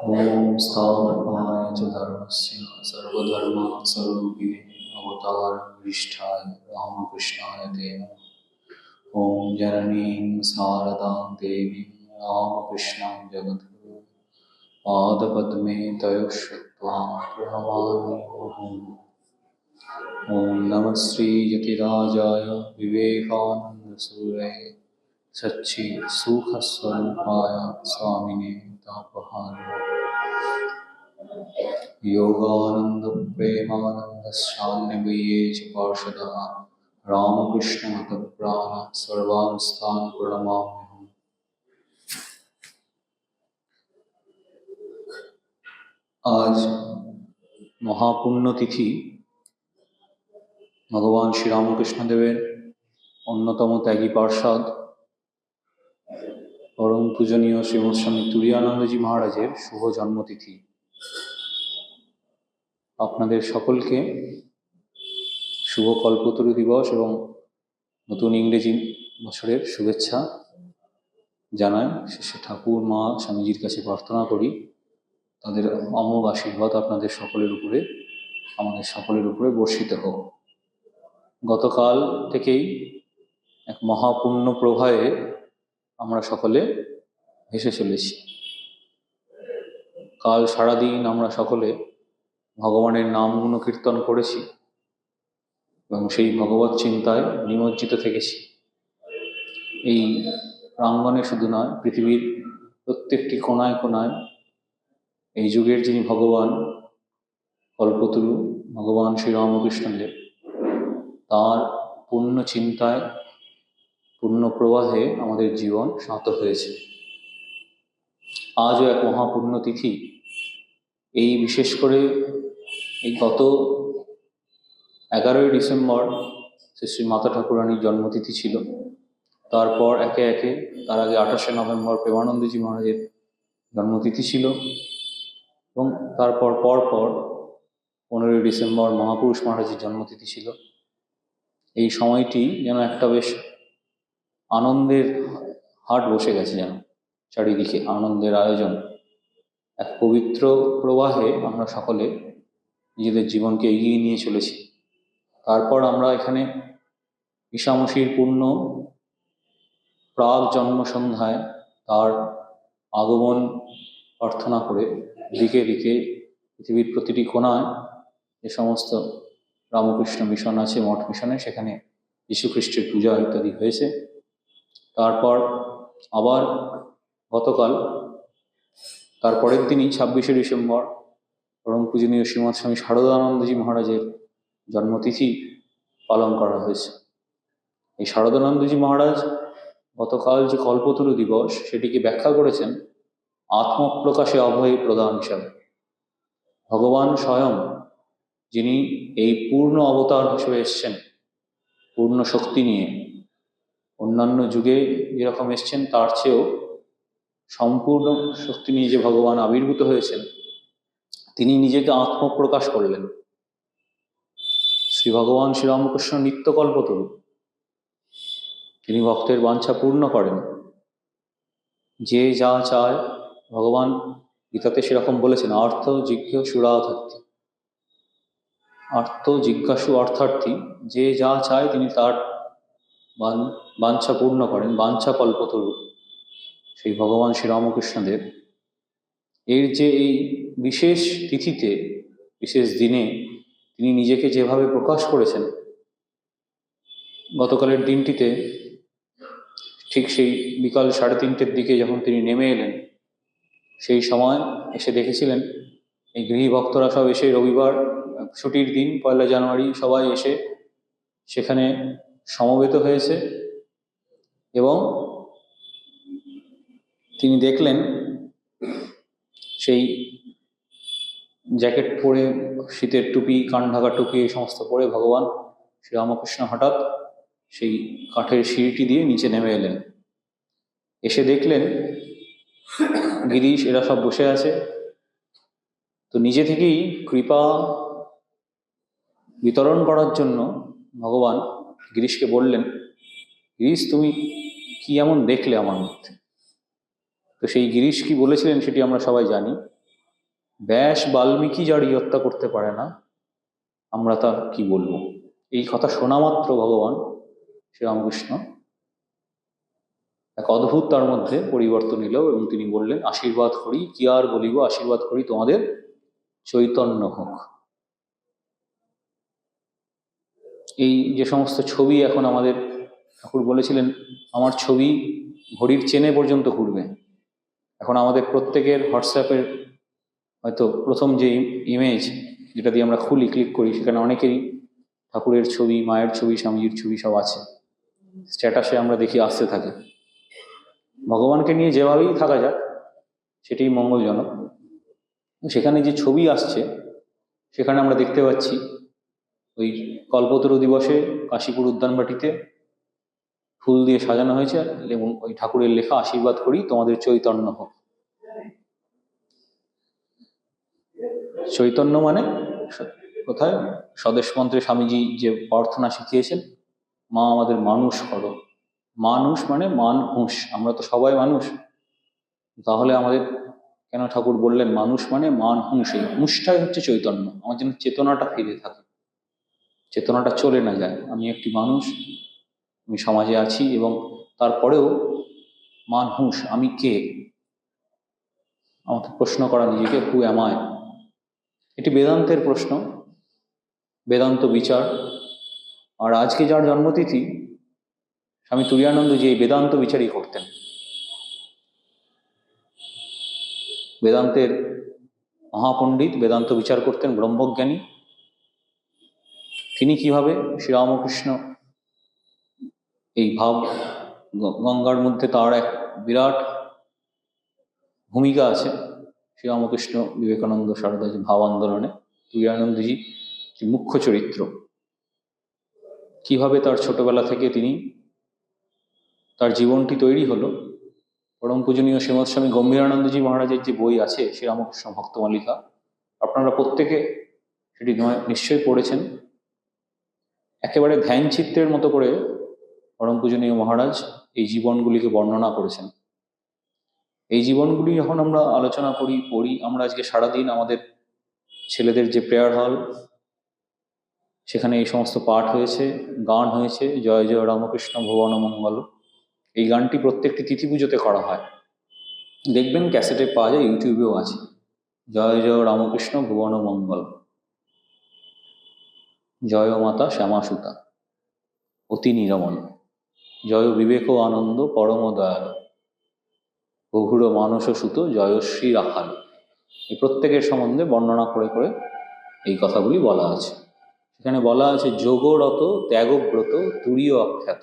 ओम स्थापनाय च धर्मस्य सर्वधर्मस्वरूपिणे अवतारवरिष्ठाय रामकृष्णाय ते नमः। ओम जननीं शारदां देवीं रामकृष्णां जगद्गुरुं पादपद्मे तयोः श्रुत्वा प्रणमामि मुहुः। ओम नमः श्रीयतिराजाय विवेकानन्दसूरये सच्चित्सुखस्वरूपाय स्वामिने तापहाराय योगानंद प्रेमानंद शान्यवये च पार्षदः रामकृष्ण मतप्राण सर्वांस्तान् प्रणमाम्यहम्। आज महापुण्य तिथि भगवान श्री रामकृष्ण देवेर अन्यतम त्यागी पार्षद परम पूजनीय श्रीमद स्वामी तुरीयानंदजी महाराजेर शुभ जन्मतिथि। आपनादेर सकलके शुभ कल्पतरु दिवस एवं नतून इंग्रेजी बछरेर शुभेच्छा जानाई। शेषे ठाकुर मा स्वामीजीर काछे प्रार्थना करी तादेर अमोघ आशीर्वाद आपनादेर सकलेर उपरे आमादेर सकलेर उपरे बर्षित होक। गतकाल থেকেই एक महापुण्य प्रवाहे আমরা সকলে ভেসে চলেছি। কাল সারাদিন আমরা সকলে ভগবানের নাম গুণ কীর্তন করেছি এবং সেই ভগবত চিন্তায় নিমজ্জিত থেকেছি। এই প্রাঙ্গণে শুধু নয়, পৃথিবীর প্রত্যেকটি কোনায় কোনায় এই যুগের যিনি ভগবান কল্পতরু ভগবান শ্রী রামকৃষ্ণদেব তার পূর্ণ চিন্তায় পূর্ণ প্রবাহে আমাদের জীবন শান্ত হয়েছে। আজও এক মহাপুণ্য তিথি। এই বিশেষ করে এই গত 11ই ডিসেম্বর শ্রী শ্রী মাতা ঠাকুরানীর জন্মতিথি ছিল। তারপর একে একে তার আগে 28শে নভেম্বর প্রেমানন্দজি মহারাজের জন্মতিথি ছিল এবং তারপর পরপর 15ই ডিসেম্বর মহাপুরুষ মহারাজের জন্মতিথি ছিল। এই সময়টি যেন একটা বেশ আনন্দের হাট বসে গেছে, যেন চারিদিকে আনন্দের আয়োজন। এক পবিত্র প্রবাহে আমরা সকলে নিজেদের জীবনকে এগিয়ে নিয়ে চলেছি। তারপর আমরা এখানে ঈশামসীর পূর্ণ প্রাগ জন্ম সন্ধ্যায় তার আগমন প্রার্থনা করে দিকে দিকে পৃথিবীর প্রতিটি কোণায় যে সমস্ত রামকৃষ্ণ মিশন আছে, মঠ মিশনে, সেখানে যীশু খ্রিস্টের পূজা ইত্যাদি হয়েছে। তারপর আবার গতকাল তার পরের দিনই 26শে ডিসেম্বর পরম পূজনীয় শ্রীমৎ স্বামী শারদানন্দজি মহারাজের জন্মতিথি পালন করা হয়েছে। এই শারদানন্দজি মহারাজ গতকাল যে কল্পতরু দিবস সেটিকে ব্যাখ্যা করেছেন আত্মপ্রকাশে অভয় প্রদান হিসাবে। ভগবান স্বয়ং যিনি এই পূর্ণ অবতার হিসেবে এসছেন পূর্ণ শক্তি নিয়ে, অন্যান্য যুগে যেরকম এসছেন তার চেয়েও সম্পূর্ণ শক্তি নিয়ে যে ভগবান আবির্ভূত হয়েছেন, তিনি নিজেকে আত্মপ্রকাশ করলেন। শ্রী ভগবান শ্রীরামকৃষ্ণ নিত্যকল্পতরু, তিনি ভক্তের বাঞ্ছা পূর্ণ করেন। যে যা চায়, ভগবান গীতাতে সেরকম বলেছেন, আর্থ জিজ্ঞাসুরার্থার্থী, আর্থ জিজ্ঞাসু অর্থার্থী, যে যা চায় তিনি তার বাঞ্ছা পূর্ণ করেন। বাঞ্ছা কল্পতরু সেই ভগবান শ্রীরামকৃষ্ণদেব এর যে এই বিশেষ তিথিতে, বিশেষ দিনে তিনি নিজেকে যেভাবে প্রকাশ করেছেন, গতকালের দিনটিতে ঠিক সেই বিকাল 3:30টার দিকে যখন তিনি নেমে এলেন, সেই সময় এসে দেখেছিলেন এই গৃহী ভক্তরা সব এসে, রবিবার ছুটির দিন 1 জানুয়ারি, সবাই এসে সেখানে সমবেত হয়েছে এবং তিনি দেখলেন সেই জ্যাকেট পরে, শীতের টুপি, কান ঢাকা টুপি, এই সমস্ত পরে ভগবান শ্রীরামকৃষ্ণ হঠাৎ সেই কাঠের সিঁড়িটি দিয়ে নিচে নেমে এলেন। এসে দেখলেন গিরিশ এরা সব বসে আছে। তো নিজে থেকেই কৃপা বিতরণ করার জন্য ভগবান গিরিশকে বললেন, গিরিশ তুমি কি এমন দেখলে আমার মধ্যে? তো সেই গিরিশ কি বলেছিলেন সেটি আমরা সবাই জানি। ব্যাস বাল্মীকি যার হত্যা করতে পারে না, আমরা তা কি বলবো। এই কথা শোনা মাত্র ভগবান শ্রীরামকৃষ্ণ এক অদ্ভুত তার মধ্যে পরিবর্তন এলো এবং তিনি বললেন, আশীর্বাদ করি, কি আর বলিব, আশীর্বাদ করি তোমাদের চৈতন্য হোক। এই যে সমস্ত ছবি এখন আমাদের, ঠাকুর বলেছিলেন আমার ছবি ঘড়ির চেনে পর্যন্ত ঘুরবে। এখন আমাদের প্রত্যেকের হোয়াটসঅ্যাপের হয়তো প্রথম যে ইমেজ যেটা দিয়ে আমরা খুলি, ক্লিক করি, সেখানে অনেকেরই ঠাকুরের ছবি, মায়ের ছবি, স্বামীজির ছবি সব আছে। স্ট্যাটাসে আমরা দেখি আসতে থাকে। ভগবানকে নিয়ে যেভাবেই থাকা যাক সেটাই মঙ্গলজনক। সেখানে যে ছবি আসছে সেখানে আমরা দেখতে পাচ্ছি ওই কল্পতরু দিবসে কাশীপুর উদ্যানবাটিতে ফুল দিয়ে সাজানো হয়েছে এবং ওই ঠাকুরের লেখা, আশীর্বাদ করি তোমাদের চৈতন্য হোক। চৈতন্য মানে কোথায়? স্বদেশ মন্ত্রে স্বামীজি যে প্রার্থনা শিখিয়েছেন, মা আমাদের মানুষ করো। মানুষ মানে মান হুঁশ, আমরা তো সবাই মানুষ, তাহলে আমাদের কেন ঠাকুর বললেন মানুষ মানে মান হুঁশ? এই হুঁশটাই হচ্ছে চৈতন্য। আমার যেন চেতনাটা ফিরে থাকে, চেতনাটা চলে না যায়। আমি একটি মানুষ, আমি সমাজে আছি, এবং তারপরেও মান হুঁশ, আমি কে, আমাকে প্রশ্ন করা নিজেকে, হু অ্যাম আই। এটি বেদান্তের প্রশ্ন, বেদান্ত বিচার। আর আজকে যার জন্মতিথি, স্বামী তুরীয়ানন্দ যে বেদান্ত বিচারই করতেন, বেদান্তের মহাপণ্ডিত, বেদান্ত বিচার করতেন, ব্রহ্মজ্ঞানী। তিনি কিভাবে শ্রীরামকৃষ্ণ এই ভাব গঙ্গার মধ্যে তার এক বিরাট ভূমিকা আছে। শ্রীরামকৃষ্ণ বিবেকানন্দ সারদা যে ভাব আন্দোলনে তুরীয়ানন্দজি মুখ্য চরিত্র। কিভাবে তার ছোটবেলা থেকে তিনি, তার জীবনটি তৈরি হলো। পরম পূজনীয় শ্রীমৎ স্বামী গম্ভীরানন্দজি মহারাজের যে বই আছে শ্রীরামকৃষ্ণ ভক্তমালিকা, আপনারা প্রত্যেকে সেটি নিশ্চয়ই পড়েছেন। একেবারে ধ্যান চিত্রের মতো করে পরম পূজনীয় মহারাজ এই জীবনগুলিকে বর্ণনা করেছেন। এই জীবনগুলি যখন আমরা আলোচনা করি, পড়ি, আমরা আজকে সারাদিন আমাদের ছেলেদের যে প্রেয়ার হল, সেখানে এই সমস্ত পাঠ হয়েছে, গান হয়েছে, জয় জয় রামকৃষ্ণ ভুবন মঙ্গল। এই গানটি প্রত্যেকটি তিথি পুজোতে করা হয়, দেখবেন ক্যাসেটে পাওয়া যায়, ইউটিউবেও আছে। জয় জয় রামকৃষ্ণ ভুবন মঙ্গল, জয় মাতা শ্যামা সুতা অতি নিরমল, জয় বিবেক আনন্দ পরম দয়াল, বহুর মানস সুত জয়শ্রী রাখাল। এই প্রত্যেকের সম্বন্ধে বর্ণনা করে করে এই কথাগুলি বলা আছে। এখানে বলা আছে যোগরত ত্যাগব্রত তুরীয় আখ্যাত।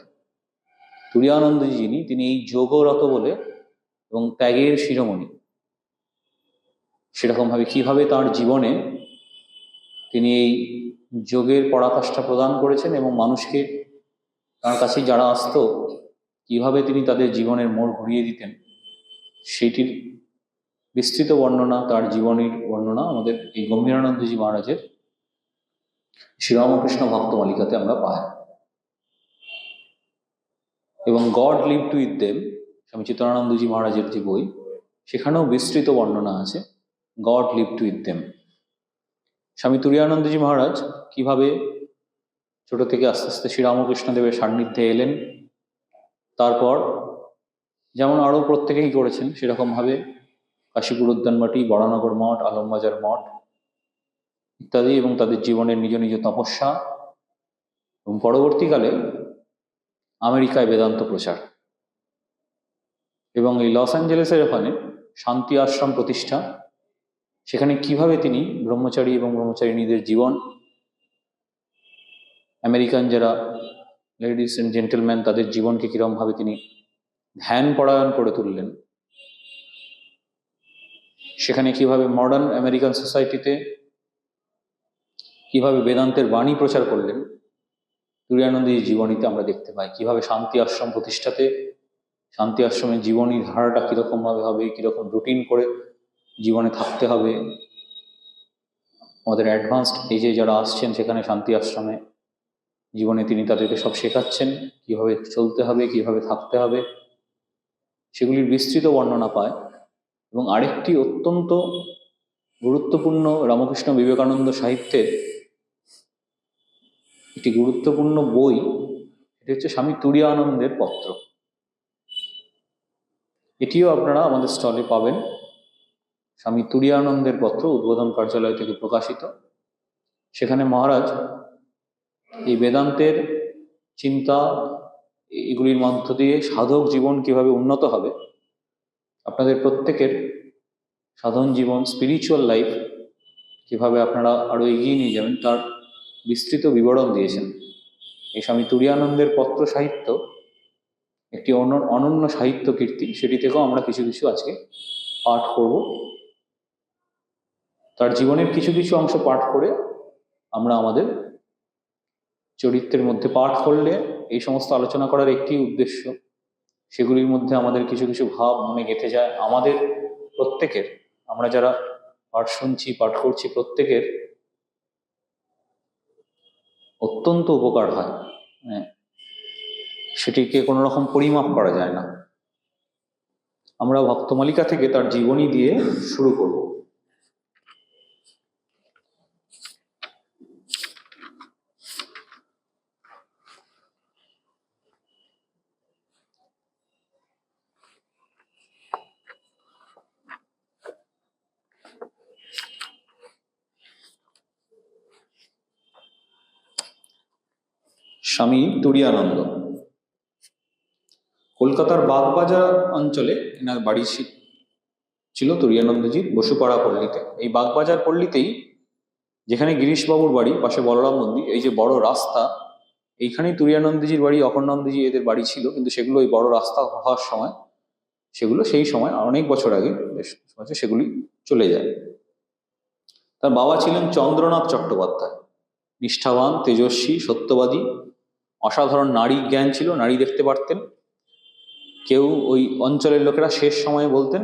তুরীয়ানন্দজি যিনি, তিনি এই যোগরত বলে এবং ত্যাগের শিরোমণি। সেরকমভাবে কিভাবে তার জীবনে তিনি এই যোগের পরাকাষ্ঠা প্রদান করেছেন এবং মানুষকে, তার কাছে যারা আসতো, কিভাবে তিনি তাদের জীবনের মোড় ঘুরিয়ে দিতেন, সেটির বিস্তৃত বর্ণনা, তার জীবনের বর্ণনা আমাদের এই গম্ভীরানন্দজি মহারাজের শ্রীরামকৃষ্ণ ভক্তমালিকাতে আমরা পাই। এবং গড লিভড উইথ দেম, স্বামী চিত্রানন্দজি মহারাজের যে বই, সেখানেও বিস্তৃত বর্ণনা আছে গড লিভড উইথ দেম। স্বামী তুরীয়ানন্দজি মহারাজ কিভাবে ছোট থেকে আস্তে আস্তে শ্রীরামকৃষ্ণ দেবের সান্নিধ্যে এলেন, তারপর যেমন আরও প্রত্যেকেই করেছেন সেরকমভাবে কাশীপুর উদ্যানবাটি, বরানগর মঠ, আলমবাজার মঠ ইত্যাদি, এবং তাদের জীবনের নিজ নিজ তপস্যা, এবং পরবর্তীকালে আমেরিকায় বেদান্ত প্রচার, এবং এই লস অ্যাঞ্জেলেসের ওখানে শান্তি আশ্রম প্রতিষ্ঠা। সেখানে কিভাবে তিনি ব্রহ্মচারী এবং ব্রহ্মচারিণীদের জীবন, আমেরিকান যারা লেডিস অ্যান্ড জেন্টেলম্যান, তাদের জীবনকে কিরমভাবে তিনি ধ্যান পরায়ণ করে তুললেন। সেখানে কিভাবে মডার্ন আমেরিকান সোসাইটিতে কিভাবে বেদান্তের বাণী প্রচার করলেন, তুরীয়ানন্দজির জীবনীতে আমরা দেখতে পাই। কিভাবে শান্তি আশ্রম প্রতিষ্ঠাতে, শান্তি আশ্রমের জীবনী ধারাটা কীরকমভাবে হবে, কীরকম রুটিন করে জীবনে থাকতে হবে। আমাদের অ্যাডভান্সড এজে যারা আসছেন সেখানে শান্তি আশ্রমে জীবনে তিনি তাদেরকে সব শেখাচ্ছেন, কিভাবে চলতে হবে, কিভাবে থাকতে হবে, সেগুলির বিস্তৃত বর্ণনা পায়। এবং আরেকটি অত্যন্ত গুরুত্বপূর্ণ রামকৃষ্ণ বিবেকানন্দ সাহিত্যের একটি গুরুত্বপূর্ণ বই, এটি হচ্ছে স্বামী তুরীয়ানন্দের পত্র। এটিও আপনারা আমাদের স্টলে পাবেন। স্বামী তুরীয়ানন্দের পত্র উদ্বোধন কার্যালয় থেকে প্রকাশিত। সেখানে মহারাজ এই বেদান্তের চিন্তা, এগুলির মধ্য দিয়ে সাধক জীবন কিভাবে উন্নত হবে, আপনাদের প্রত্যেকের সাধন জীবন, স্পিরিচুয়াল লাইফ কিভাবে আপনারা আরো এগিয়ে নিয়ে যাবেন, তার বিস্তৃত বিবরণ দিয়েছেন। এই স্বামী তুরীয়ানন্দের পত্র সাহিত্য একটি অনন্য সাহিত্য কীর্তি, সেটি থেকেও আমরা কিছু কিছু আজকে পাঠ করব। তার জীবনের কিছু কিছু অংশ পাঠ করে আমরা আমাদের চরিত্রের মধ্যে, পাঠ করলে এই সমস্ত আলোচনা করার একটি উদ্দেশ্য, সেগুলির মধ্যে আমাদের কিছু কিছু ভাব মনে গেঁথে যায়। আমাদের প্রত্যেকের, আমরা যারা পাঠ শুনছি, পাঠ করছি, প্রত্যেকের অত্যন্ত উপকার হয়। সেটিকে কোনো রকম পরিমাপ করা যায় না। আমরা ভক্তমালিকা থেকে তার জীবনী দিয়ে শুরু করব। স্বামী তুরীয়ানন্দ কলকাতার বাগবাজার অঞ্চলে এনার বাড়ি ছিল তুরীয়ানন্দজির, বসুপাড়া পল্লীতে। এই বাগবাজার পল্লীতেই, যেখানে গিরিশবাবুর বাড়ি, পাশে বলরাম মন্দির, এই যে বড় রাস্তা, এইখানেই তুরীয়ানন্দজির বাড়ি, অখণ্ডানন্দজি এদের বাড়ি ছিল। কিন্তু সেগুলো ওই বড় রাস্তা হওয়ার সময়, সেগুলো সেই সময় অনেক বছর আগে, সেগুলি চলে যায়। তার বাবা ছিলেন চন্দ্রনাথ চট্টোপাধ্যায়, নিষ্ঠাবান, তেজস্বী, সত্যবাদী, অসাধারণ নারী জ্ঞান ছিল, নারী দেখতে পারতেন। কেউ, ওই অঞ্চলের লোকেরা শেষ সময়ে বলতেন,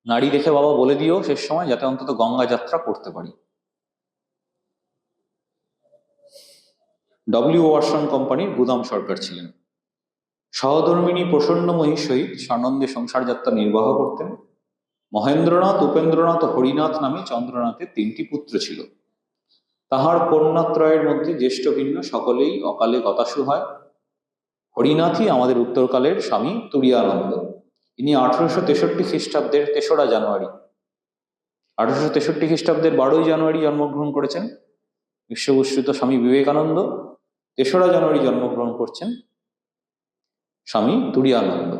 নারী দেখে বাবা বলে দিও শেষ সময়, যাতে অন্তত গঙ্গা যাত্রা করতে পারি। ডব্লিউ ওয়াটসন কোম্পানির গুদাম সরকার ছিলেন। সহধর্মিণী প্রসন্নময়ীর সহিত সানন্দে সংসার যাত্রা নির্বাহ করতেন। মহেন্দ্রনাথ, উপেন্দ্রনাথ ও হরিনাথ নামে চন্দ্রনাথের 3টি পুত্র ছিল। তাহার কন্যাত্রয়ের মধ্যে জ্যেষ্ঠ ভিন্ন সকলেই অকালে গতাশু হয়। হরিনাথই আমাদের উত্তরকালের স্বামী তুরীয়ানন্দ। ইনি 1863 খ্রিস্টাব্দের 3রা জানুয়ারি, 1863 খ্রিস্টাব্দের 12ই জানুয়ারি জন্মগ্রহণ করেছেন। বিশ্বভূষিত স্বামী বিবেকানন্দ 3রা জানুয়ারি জন্মগ্রহণ করছেন স্বামী তুরীয়ানন্দ।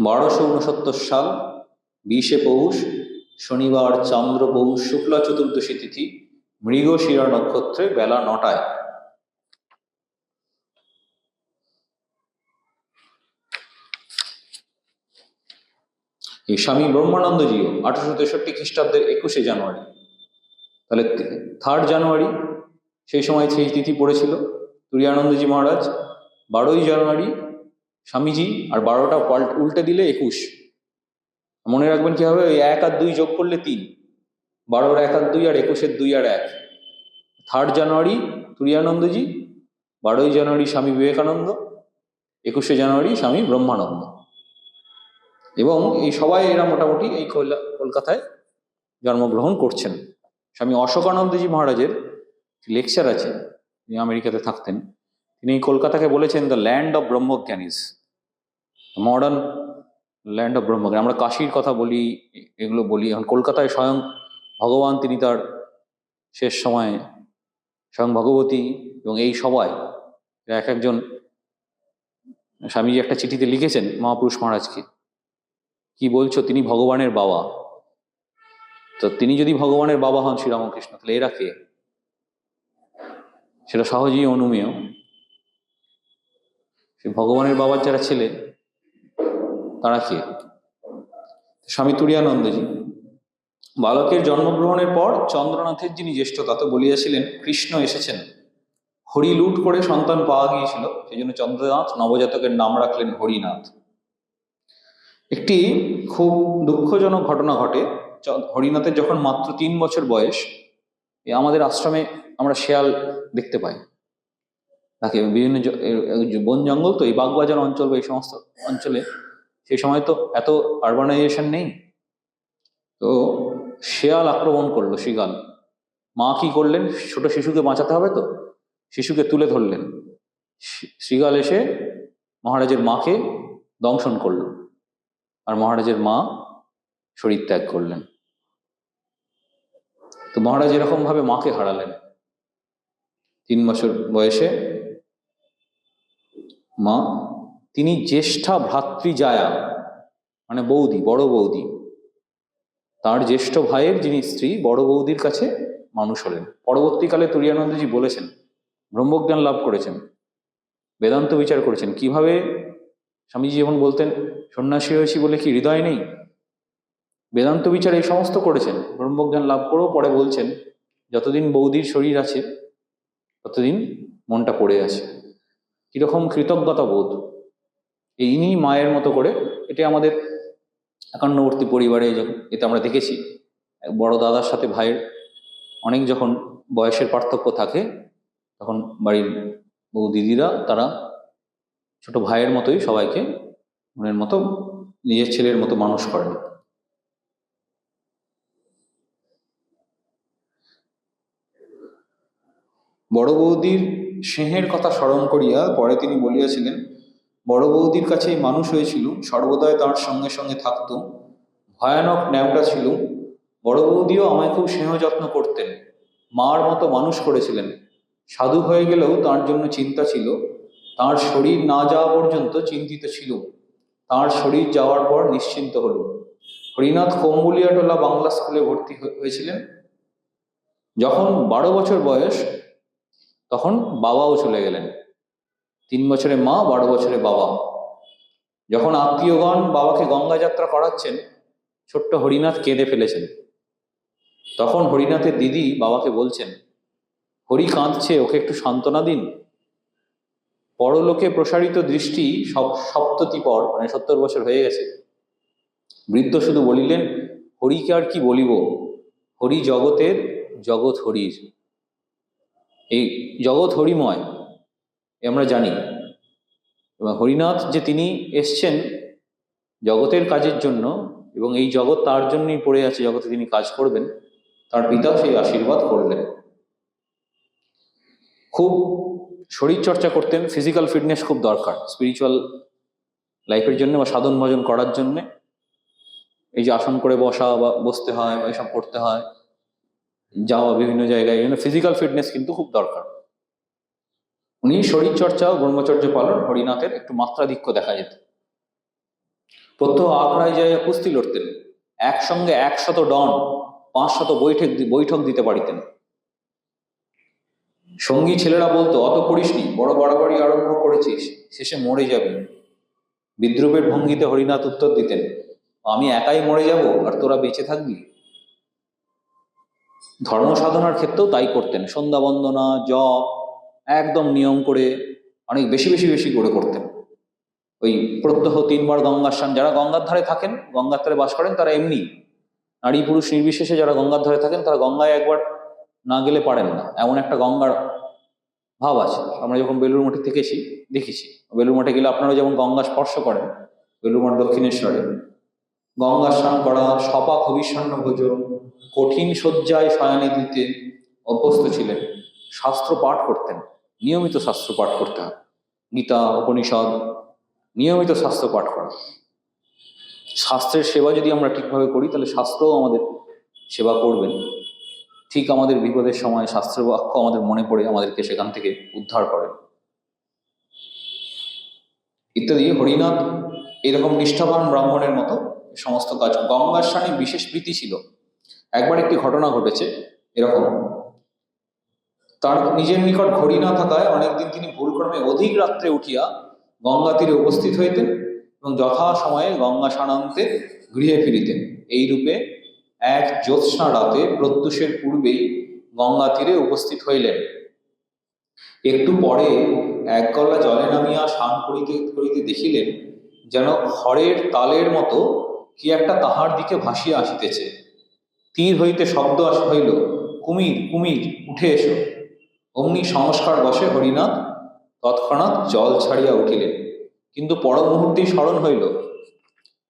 1269 সাল 20শে পৌষ, শনিবার, চন্দ্র পৌষ শুক্লা চতুর্দশী তিথি, মৃগশিরা নক্ষত্রে, বেলা 9টায় এই স্বামী ব্রহ্মানন্দজিও 1863 খ্রিস্টাব্দের 21শে জানুয়ারি, তাহলে 3rd জানুয়ারি সেই সময় সেই তিথি পড়েছিল। তুরীয়ানন্দজি মহারাজ 12ই জানুয়ারি স্বামীজি, আর 12টা উল্টে দিলে 21। মনে রাখবেন কি হবে, ওই 1 আর 2 যোগ করলে 3, 12-র 1 আর 2 আর 21-এর 2 আর 1। 3rd জানুয়ারি তুরীয়ানন্দজি, 12ই জানুয়ারি স্বামী বিবেকানন্দ, 21শে জানুয়ারি স্বামী ব্রহ্মানন্দ। এবং এই সবাই এরা মোটামুটি এই কলকাতায় জন্মগ্রহণ করছেন। স্বামী অশোকানন্দজি মহারাজের লেকচার আছে, তিনি আমেরিকাতে থাকতেন। তিনি কলকাতাকে বলেছেন the land of Brahmajnanis, modern land of Brahmajnani. আমরা কাশীর কথা বলি, এগুলো বলি, এখন কলকাতায় স্বয়ং ভগবান, তিনি তার শেষ সময়ে স্বয়ং ভগবতী এবং এই সবাই এক একজন, স্বামীজি একটা চিঠিতে লিখেছেন মহাপুরুষ মহারাজকে, কি বলছো, তিনি ভগবানের বাবা। তো তিনি যদি ভগবানের বাবা হন শ্রীরামকৃষ্ণ, তাহলে এরা কে? সেটা সহজেই অনুমেয়। সে ভগবানের বাবার যারা ছেলে, তারা কে? স্বামী তুরীয়ানন্দজি বালকের জন্মগ্রহণের পর চন্দ্রনাথের যিনি জ্যেষ্ঠ তাতে বলিয়াছিলেন, কৃষ্ণ এসেছেন। হরি লুট করে সন্তান পাওয়া গিয়েছিল, সেই জন্য চন্দ্রনাথ নবজাতকের নাম রাখলেন হরিনাথ। একটি খুব দুঃখজনক ঘটনা ঘটে। হরিনাথের যখন মাত্র 3 বছর বয়স, আমাদের আশ্রমে আমরা শেয়াল দেখতে পাই, তাকে বিভিন্ন বন জঙ্গল, তো এই বাগবাজার অঞ্চল বা এই সমস্ত অঞ্চলে সেই সময় তো এত আরবানাইজেশন নেই। তো শেয়াল আক্রমণ করলো, শৃগাল। মা কি করলেন? ছোট শিশুকে বাঁচাতে হবে তো, শিশুকে তুলে ধরলেন। শৃগাল এসে মহারাজের মাকে দংশন করলো, আর মহারাজের মা শরীর ত্যাগ করলেন। তো মহারাজ এরকম ভাবে মাকে হারালেন। 3 বছর বয়সে মা, তিনি জ্যেষ্ঠা ভ্রাতৃজায়া, মানে বৌদি, বড় বৌদি, তার জ্যেষ্ঠ ভাইয়ের যিনি স্ত্রী, বড় বৌদির কাছে মানুষ হলেন। পরবর্তীকালে তুরীয়ানন্দজি বলেছেন, ব্রহ্মজ্ঞান লাভ করেছেন, বেদান্ত বিচার করেছেন। কিভাবে? স্বামীজি যেমন বলতেন, সন্ন্যাসী হয়েছি বলে কি হৃদয় নেই? বেদান্ত বিচার এই সমস্ত করেছেন, ব্রহ্মজ্ঞান লাভ করেও পরে বলছেন, যতদিন বৌদির শরীর আছে ততদিন মনটা পড়ে আছে। কিরকম কৃতজ্ঞতা বোধ! ইনি মায়ের মতো করে, এটা আমাদের একান্নবর্তী পরিবারে এতে আমরা দেখেছি। বড় দাদার সাথে ভাইয়ের অনেক যখন বয়সের পার্থক্য থাকে, তখন বাড়ির বউ দিদিরা তারা ছোট ভাইয়ের মতোই সবাইকে মনের মতো, নিজের ছেলের মতো মানুষ করেন। বড় বৌদির স্নেহের কথা স্মরণ করিয়া পরে তিনি বলিয়াছিলেন, বড় বৌদির কাছেই মানুষ হয়েছিল, সর্বদাই তার সঙ্গে সঙ্গে থাকত, ভয়ানক ন্যাওটা ছিল। বড় বৌদিও আমায় খুব স্নেহ যত্ন করতেন, মার মতো মানুষ করেছিলেন। সাধু হয়ে গেলেও তার জন্য চিন্তা ছিল, তার শরীর না যাওয়া পর্যন্ত চিন্তিত ছিল, তার শরীর যাওয়ার পর নিশ্চিন্ত হল। হরিনাথ কম্বুলিয়াটোলা বাংলা স্কুলে ভর্তি হয়েছিলেন। যখন 12 বছর বয়স, তখন বাবাও চলে গেলেন। 3 বছরে মা, 12 বছরে বাবা। যখন আত্মীয়গণ বাবাকে গঙ্গা যাত্রা করাচ্ছেন, ছোট্ট হরিনাথ কেঁদে ফেলেছেন। তখন হরিনাথের দিদি বাবাকে বলছেন, হরি কাঁদছে, ওকে একটু সান্ত্বনা দিন। পরলোকে প্রসারিত দৃষ্টি, সপ্ততিপর, মানে 70 বছর হয়ে গেছে। বৃদ্ধ শুধু বলিলেন, হরিকে আর কি বলিব, হরি জগতের, জগৎ হরির। এই জগৎ হরিময় আমরা জানি, এবং হরিনাথ যে তিনি এসছেন জগতের কাজের জন্য, এবং এই জগৎ তার জন্যই পড়ে আছে, জগতে তিনি কাজ করবেন, তার পিতা সেই আশীর্বাদ করলেন। খুব শরীর চর্চা করতেন, ফিজিক্যাল ফিটনেস খুব দরকার স্পিরিচুয়াল লাইফের জন্য বা সাধন ভজন করার জন্যে। এই যে আসন করে বসা বা বসতে হয় বা এসব করতে হয়, যাওয়া বিভিন্ন জায়গায়, এই জন্য ফিজিক্যাল ফিটনেস কিন্তু খুব দরকার। উনি শরীরচর্চা ও ব্রহ্মচর্য পালন হরিনাথের একটু মাত্রাধিক্য দেখা যেত। প্রত্যহ আখড়ায় যাইয়া কুস্তি লড়তেন, একসঙ্গে 100 ডন 500 বৈঠক দিতে পারিতেন। সঙ্গী ছেলেরা বলতো, অত করিসনি, বড় বাড়াবাড়ি আরম্ভ করেছিস, শেষে মরে যাবি। বিদ্রুপের ভঙ্গিতে হরিনাথ উত্তর দিতেন, আমি একাই মরে যাব আর তোরা বেঁচে থাকবি। ধর্ম সাধনার ক্ষেত্রেও তাই করতেন, সন্ধ্যা বন্দনা, জপ একদম নিয়ম করে, অনেক বেশি বেশি বেশি করে করতেন। ওই প্রত্যহ 3 বার গঙ্গার স্নান, যারা গঙ্গার ধারে থাকেন, গঙ্গার ধারে বাস করেন, তারা এমনি নারী পুরুষ নির্বিশেষে যারা গঙ্গার ধারে থাকেন, তারা গঙ্গায় একবার না গেলে পারেন না, এমন একটা গঙ্গার ভাব আছে। আমরা যখন বেলুড় মঠে দেখেছি, বেলুড় মঠে গেলে আপনারা যেমন গঙ্গা স্পর্শ করেন, বেলুড় মঠ দক্ষিণেশ্বরে গঙ্গা স্নান করা, সপাক হবিষ্যান্ন ভোজন, কঠিন শয্যায় শয়ানে দিতে অভ্যস্ত ছিলেন। শাস্ত্র পাঠ করতেন, নিয়মিত শাস্ত্র পাঠ করতে হয়, গীতা উপনিষদ, নিয়মিত শাস্ত্র পাঠ করা। শাস্ত্রের সেবা যদি আমরা ঠিকভাবে করি, তাহলে শাস্ত্রও আমাদের সেবা করবেন। ঠিক আমাদের বিপদের সময় শাস্ত্রের বাক্য আমাদের মনে পড়ে আমাদেরকে সেখান থেকে উদ্ধার করেন ইত্যাদি। হরিনাথ এরকম নিষ্ঠাবান ব্রাহ্মণের মতো সমস্ত কাজ। গঙ্গার স্নানে বিশেষ প্রীতি ছিল। একবার একটি ঘটনা ঘটেছে এরকম, তার নিজের নিকট ঘড়ি না থাকায় অনেকদিন তিনি ভুলক্রমে অধিক রাত্রে উঠিয়া গঙ্গা তীরে উপস্থিত হইতেন এবং যথা সময়ে গঙ্গা স্নানান্তে গৃহে ফিরিতেন। এইরূপে এক জ্যোৎস্না রাতে প্রত্যুষের পূর্বেই গঙ্গা তীরে উপস্থিত হইলেন। একটু পরে এক গলা জলে নামিয়া স্নান করিতে করিতে দেখিলেন, যেন খড়ের তালের মতো কি একটা তাহার দিকে ভাসিয়া আসিতেছে। তীর হইতে শব্দ হইল, কুমির কুমির, উঠে এসো। অমনি সংস্কার বসে হরিনাথ তৎক্ষণাৎ জল ছাড়িয়া উঠিলেন, কিন্তু পর মুহূর্তেই স্মরণ হইল,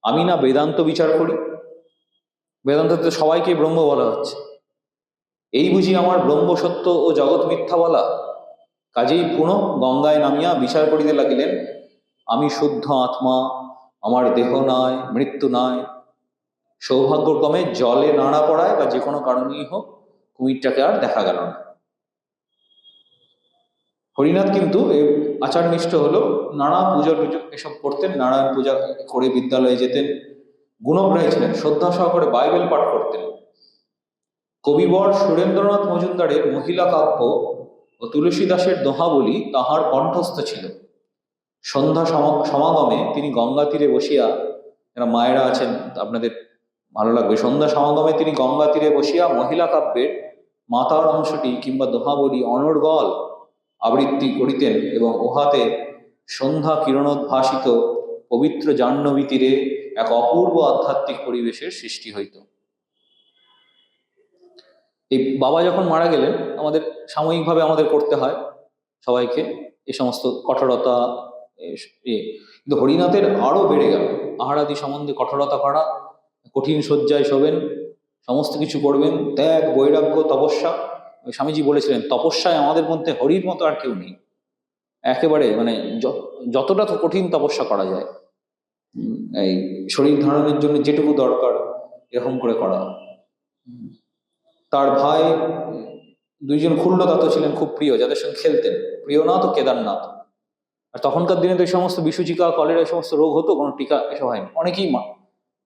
আমি না বেদান্ত বিচার করি, বেদান্ততে সবাইকে ব্রহ্ম বলা হচ্ছে। এই বুঝি আমার ব্রহ্ম সত্য ও জগৎ মিথ্যা বলা। কাজেই পুনঃ গঙ্গায় নামিয়া বিচার করিতে লাগিলেন, আমি শুদ্ধ আত্মা, আমার দেহ নয়, মৃত্যু নয়। সৌভাগ্যক্রমে জলে নাড়া পড়ায় বা যে কোনো কারণেই হোক কুমিরটাকে আর দেখা গেল না। হরিনাথ কিন্তু আচারনিষ্ঠ হলো, নানা পুজো টুজো এসব করতেন, নারায়ণ পূজা করে বিদ্যালয়ে যেতেন, গুণগ্রাহী ছিলেন, শ্রদ্ধা সহকারে বাইবেল পাঠ করতেন। কবিবর সুরেন্দ্রনাথ মজুমদারের মহিলা কাব্য ও তুলসীদাসের দোহাবলি তাহার কণ্ঠস্থ ছিল। সন্ধ্যা সমাগমে তিনি গঙ্গা তীরে বসিয়া, যারা মায়েরা আছেন আপনাদের ভালো লাগবে, সন্ধ্যা সমাগমে তিনি গঙ্গা তীরে বসিয়া মহিলা কাব্যের মাতার অংশটি কিংবা দোহাবলি অনর্গল আবৃত্তি করিতেন এবং উহাতে সন্ধ্যা কিরণোদ্ভাসিত পবিত্র জাহ্নবী তীরে এক অপূর্ব আধ্যাত্মিক পরিবেশের সৃষ্টি হইত। এই বাবা যখন মারা গেলেন, আমাদের সাময়িকভাবে আমাদের করতে হয় সবাইকে এই সমস্ত কঠোরতা, কিন্তু হরিনাথের আরো বেড়ে গেল। আহারাদি সম্বন্ধে কঠোরতা করা, কঠিন শয্যায় শোবেন, সমস্ত কিছু করবেন, ত্যাগ, বৈরাগ্য, তপস্যা। স্বামীজি বলেছিলেন, তপস্যায় আমাদের মধ্যে হরির মতো আর কেউ নেই। একেবারে মানে যতটা তো কঠিন তপস্যা করা যায়, এই শরীর ধারণের জন্য যেটুকু দরকার এরকম করে করা। তার ভাই দুইজন ক্ষুল্লদাত ছিলেন, খুব প্রিয়, যাদের সঙ্গে খেলতেন, প্রিয়নাথ ও কেদারনাথ। আর তখনকার দিনে তো এই সমস্ত বিসূচিকা, কলেরা, এই সমস্ত রোগ হতো, কোনো টিকা এসব হয়নি, অনেকেই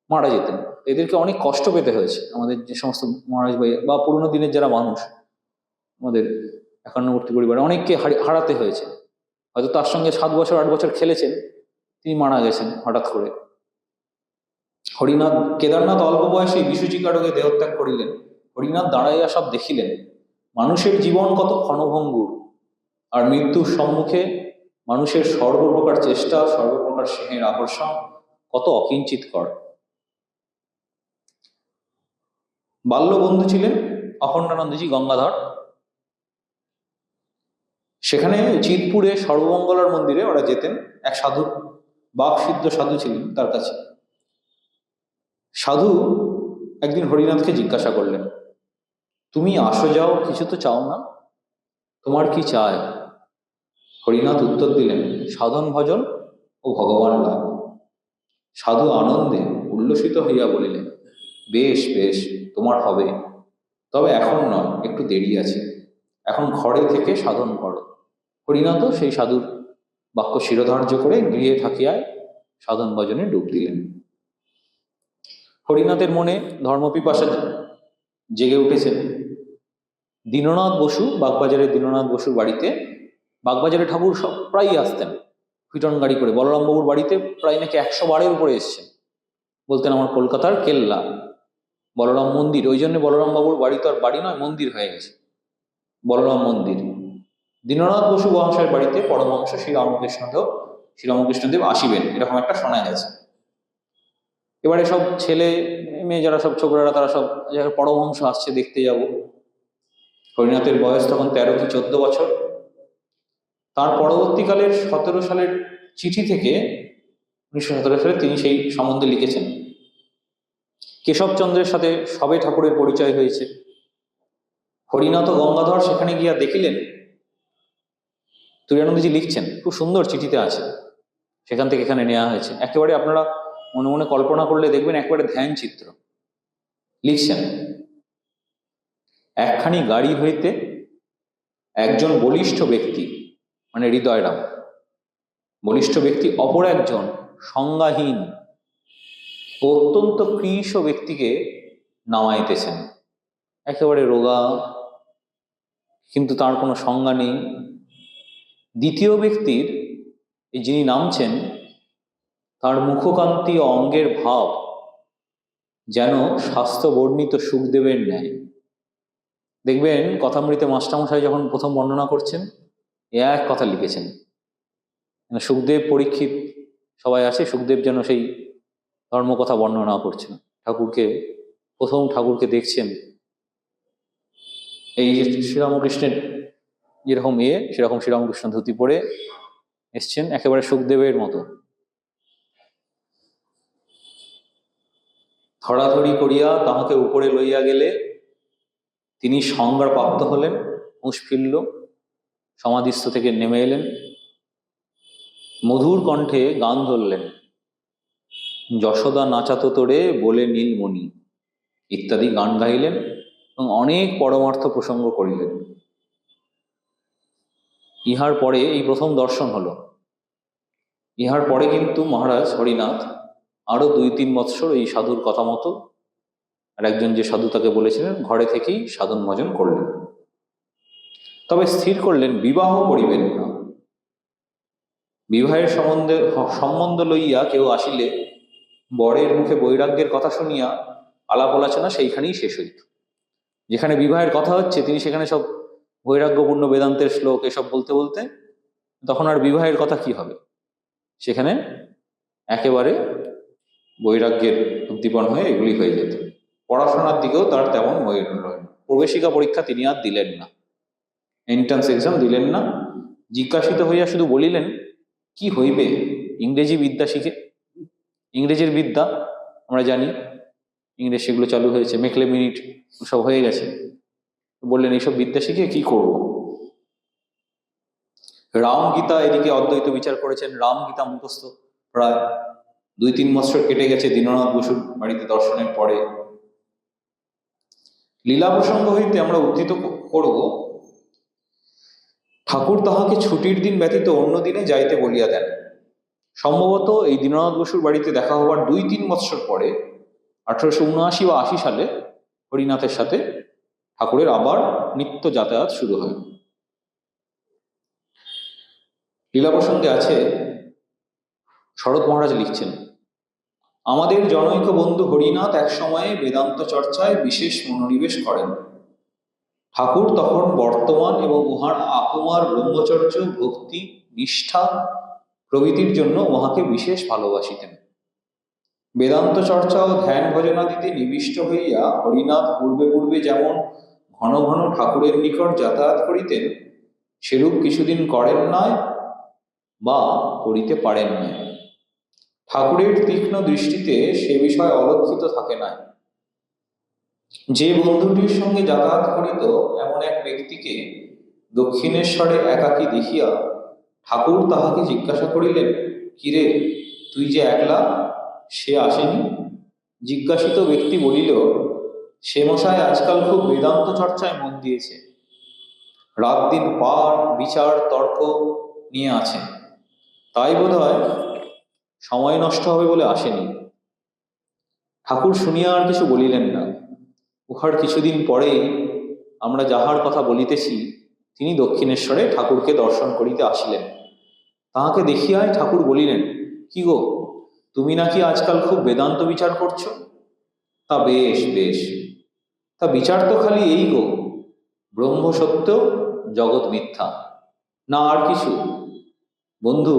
মারা যেতেন। এদেরকে অনেক কষ্ট পেতে হয়েছে, আমাদের যে সমস্ত মহারাজ ভাই বা পুরোনো দিনের যারা মানুষ, আমাদের একান্নবর্তী পরিবারে অনেককে হারাতে হয়েছে। হয়তো তার সঙ্গে 7 বছর 8 বছর খেলেছেন, তিনি মারা গেছেন হঠাৎ করে। হরিনাথ কেদারনাথ অল্প বয়সে বিসূচিকা রোগে দেহত্যাগ করিলেন। হরিনাথ দাঁড়াইয়া সব দেখিলেন, মানুষের জীবন কত ক্ষণভঙ্গুর, আর মৃত্যুর সম্মুখে মানুষের সর্বপ্রকার চেষ্টা, সর্বপ্রকার স্নেহের আকর্ষণ কত অকিঞ্চিতকর। বাল্য বন্ধু ছিলেন অখণ্ডানন্দজি গঙ্গাধর। সেখানে চিতপুরে সর্বমঙ্গলার মন্দিরে ওরা যেতেন, এক সাধু, বাকসিদ্ধ সাধু ছিলেন তার কাছে। সাধু একদিন হরিনাথকে জিজ্ঞাসা করলেন, তুমি আসো যাও, কিছু তো চাও না, তোমার কি চায়? হরিনাথ উত্তর দিলেন, সাধন ভজন ও ভগবান লাভ। সাধু আনন্দে উল্লসিত হইয়া বলিলেন, বেশ বেশ, তোমার হবে, তবে এখন নয়, একটু দেরি আছে, এখন ঘরে থেকে সাধন করো। হরিনাথও সেই সাধুর বাক্য শিরোধার্য করে গৃহে থাকিয়ায় সাধন ভজনে ডুব দিলেন। হরিনাথের মনে ধর্মপিপাসা জেগে উঠেছেন। দীননাথ বসু, বাগবাজারের দীননাথ বসুর বাড়িতে, বাগবাজারে ঠাকুর সব প্রায়ই আসতেন পিটন গাড়ি করে। বলরামবাবুর বাড়িতে প্রায় নাকি 100 বারের উপরে এসছেন, বলতেন আমার কলকাতার কেল্লা বলরাম মন্দির। ওই জন্য বলরামবাবুর বাড়ি তো আর বাড়ি নয়, মন্দির হয়ে গেছে, বলরাম মন্দির। দীননাথ বসু বংশের বাড়িতে পরমহংস শ্রীরামকৃষ্ণদেব আসিবেন, এরকম একটা শোনা গেছে। এবারে সব ছেলে মেয়ে যারা সব ছোকরারা, তারা সব পরমহংস আসছে, দেখতে যাব। হরিনাথের বয়স তখন 13 কি 14 বছর। তার পরবর্তীকালের 17 সালের চিঠি থেকে 1917 সালে তিনি সেই সম্বন্ধে লিখেছেন। কেশবচন্দ্রের সাথে সবে ঠাকুরের পরিচয় হয়েছে। হরিনাথ ও গঙ্গাধর সেখানে গিয়া দেখিলেন, তুরানন্দজি লিখছেন, খুব সুন্দর চিঠিতে আছে, সেখান থেকে এখানে নেওয়া হয়েছে। একেবারে আপনারা মনে মনে কল্পনা করলে দেখবেন একেবারে ধ্যান চিত্র। লিখছেন, একখানি গাড়ি হইতে একজন বলিষ্ঠ ব্যক্তি, মানে হৃদয়রাম বলিষ্ঠ ব্যক্তি, অপর একজন সংজ্ঞাহীন ও অত্যন্ত কৃশ ব্যক্তিকে নামাইতেছেন। একেবারে রোগা, কিন্তু তার কোনো সংজ্ঞা নেই। দ্বিতীয় ব্যক্তির, যিনি নামছেন, তার মুখকান্তি ও অঙ্গের ভাব যেন শাস্ত্র বর্ণিত সুখদেবের ন্যায়। দেখবেন কথামৃতে মাস্টারমশাই যখন প্রথম বর্ণনা করছেন, এক কথা লিখেছেন, সুখদেব, পরীক্ষিত সবাই আছে, সুখদেব যেন সেই ধর্মকথা বর্ণনা করছেন, ঠাকুরকে প্রথম ঠাকুরকে দেখছেন। এই যে শ্রীরামকৃষ্ণের যেরকম সেরকম শ্রীরামকৃষ্ণ ধুতি পরে এসছেন, একেবারে সুখদেবের মতো। ধরাধরি করিয়া তাহাকে উপরে লইয়া গেলে তিনি সংজ্ঞা প্রাপ্ত হলেন, হুঁশ ফিরল, সমাধিস্থ থেকে নেমে এলেন, মধুর কণ্ঠে গান ধরলেন, যশোদা নাচাতো তোরে বলে নীলমণি ইত্যাদি গান গাইলেন এবং অনেক পরমার্থ প্রসঙ্গ করিলেন। ইহার পরে এই প্রথম দর্শন হলো। ইহার পরে কিন্তু মহারাজ হরিনাথ আরো 2-3 বৎসর এই সাধুর কথা মতো, আর একজন যে সাধু তাকে বলেছিলেন, ঘরে থেকেই সাধন ভজন করলেন। তবে স্থির করলেন বিবাহ করিবেন না। বিবাহের সম্বন্ধ লইয়া কেউ আসিলে বরের মুখে বৈরাগ্যের কথা শুনিয়া আলাপ আলোচনা সেইখানেই শেষ হইত। যেখানে বিবাহের কথা হচ্ছে তিনি সেখানে সব বৈরাগ্যপূর্ণ বেদান্তের শ্লোক এসব বলতে বলতে তখন আর বিবাহের কথা কি হবে, সেখানে একেবারে বৈরাগ্যের উদ্দীপন হয়ে এগুলি হয়ে যেত। পড়াশোনার দিকেও তার তেমন মনোযোগ রইল না। প্রবেশিকা পরীক্ষা তিনি আর দিলেন না, এন্ট্রান্স এক্সাম দিলেন না। জিজ্ঞাসিত হইয়া শুধু বলিলেন, কি হইবে ইংরেজি বিদ্যা শিখে? ইংরেজির বিদ্যা আমরা জানি, ইংরেজ সেগুলো চালু হয়েছে, মেকলে মিনিট সব হয়ে গেছে। বললেন এইসব বিদ্যা শিখে কি করব? রামগীতা, এদিকে অদ্বৈত বিচার করেছেন, রামগীতা মুখস্থ প্রায় 2-3 বছর কেটে গেছে দীননাথ বসুর বাড়িতে দর্শনের পরে। লীলা প্রসঙ্গ হইতে আমরা উদ্ধৃত করব, ঠাকুর তাহাকে ছুটির দিন ব্যতীত অন্য দিনে যাইতে বলিয়া দেন। সম্ভবত এই দীননাথ বসুর বাড়িতে দেখা হওয়ার 2-3 বৎসর পরে 1879 বা 80 সালে হরিনাথের সাথে ঠাকুরের আবার নিত্য যাতায়াত শুরু হয়। লীলা প্রসঙ্গে আছে, শরৎ মহারাজ লিখছেন, আমাদের জনৈক বন্ধু হরিনাথ এক সময়ে বেদান্ত চর্চায় বিশেষ মনোনিবেশ করেন। ঠাকুর তখন বর্তমান এবং উহার আকুমার ব্রহ্মচর্য, ভক্তি, নিষ্ঠা প্রভৃতির জন্য উহাকে বিশেষ ভালোবাসিতেন। বেদান্ত চর্চা ও ধ্যান ভজনাদিতে নিবিষ্ট হইয়া হরিনাথ পূর্বে পূর্বে যেমন ঘন ঘন ঠাকুরের নিকট যাতায়াত করিতেন, সেরূপ কিছুদিন করেন নয় বা করিতে পারেন নাই। ঠাকুরের তীক্ষ্ণ দৃষ্টিতে সে বিষয় অলক্ষিত থাকে নাই। যে বন্ধুটির সঙ্গে যাতায়াত করিত এমন এক ব্যক্তিকে দক্ষিণেশ্বরে একাকী দেখিয়া ঠাকুর তাহাকে জিজ্ঞাসা করিলেন, কিরে তুই যে একলা, সে আসেনি? জিজ্ঞাসিত ব্যক্তি বলিল, সে মশাই আজকাল খুব বেদান্ত চর্চায় মন দিয়েছে, রাত দিন পাঠ বিচার তর্ক নিয়ে আছে, তাই বোধ হয় সময় নষ্ট হবে বলে আসেনি। ঠাকুর শুনিয়া আর কিছু বলিলেন না। উহার কিছুদিন পরেই আমরা যাহার কথা বলিতেছি তিনি দক্ষিণেশ্বরে ঠাকুরকে দর্শন করিতে আসিলেন। তাহাকে দেখিয়াই ঠাকুর বলিলেন, কি গো, তুমি নাকি আজকাল খুব বেদান্ত বিচার করছো? তা বেশ বেশ, তা বিচার তো খালি এই গো, ব্রহ্ম সত্য জগৎ মিথ্যা, না আর কিছু? বন্ধু,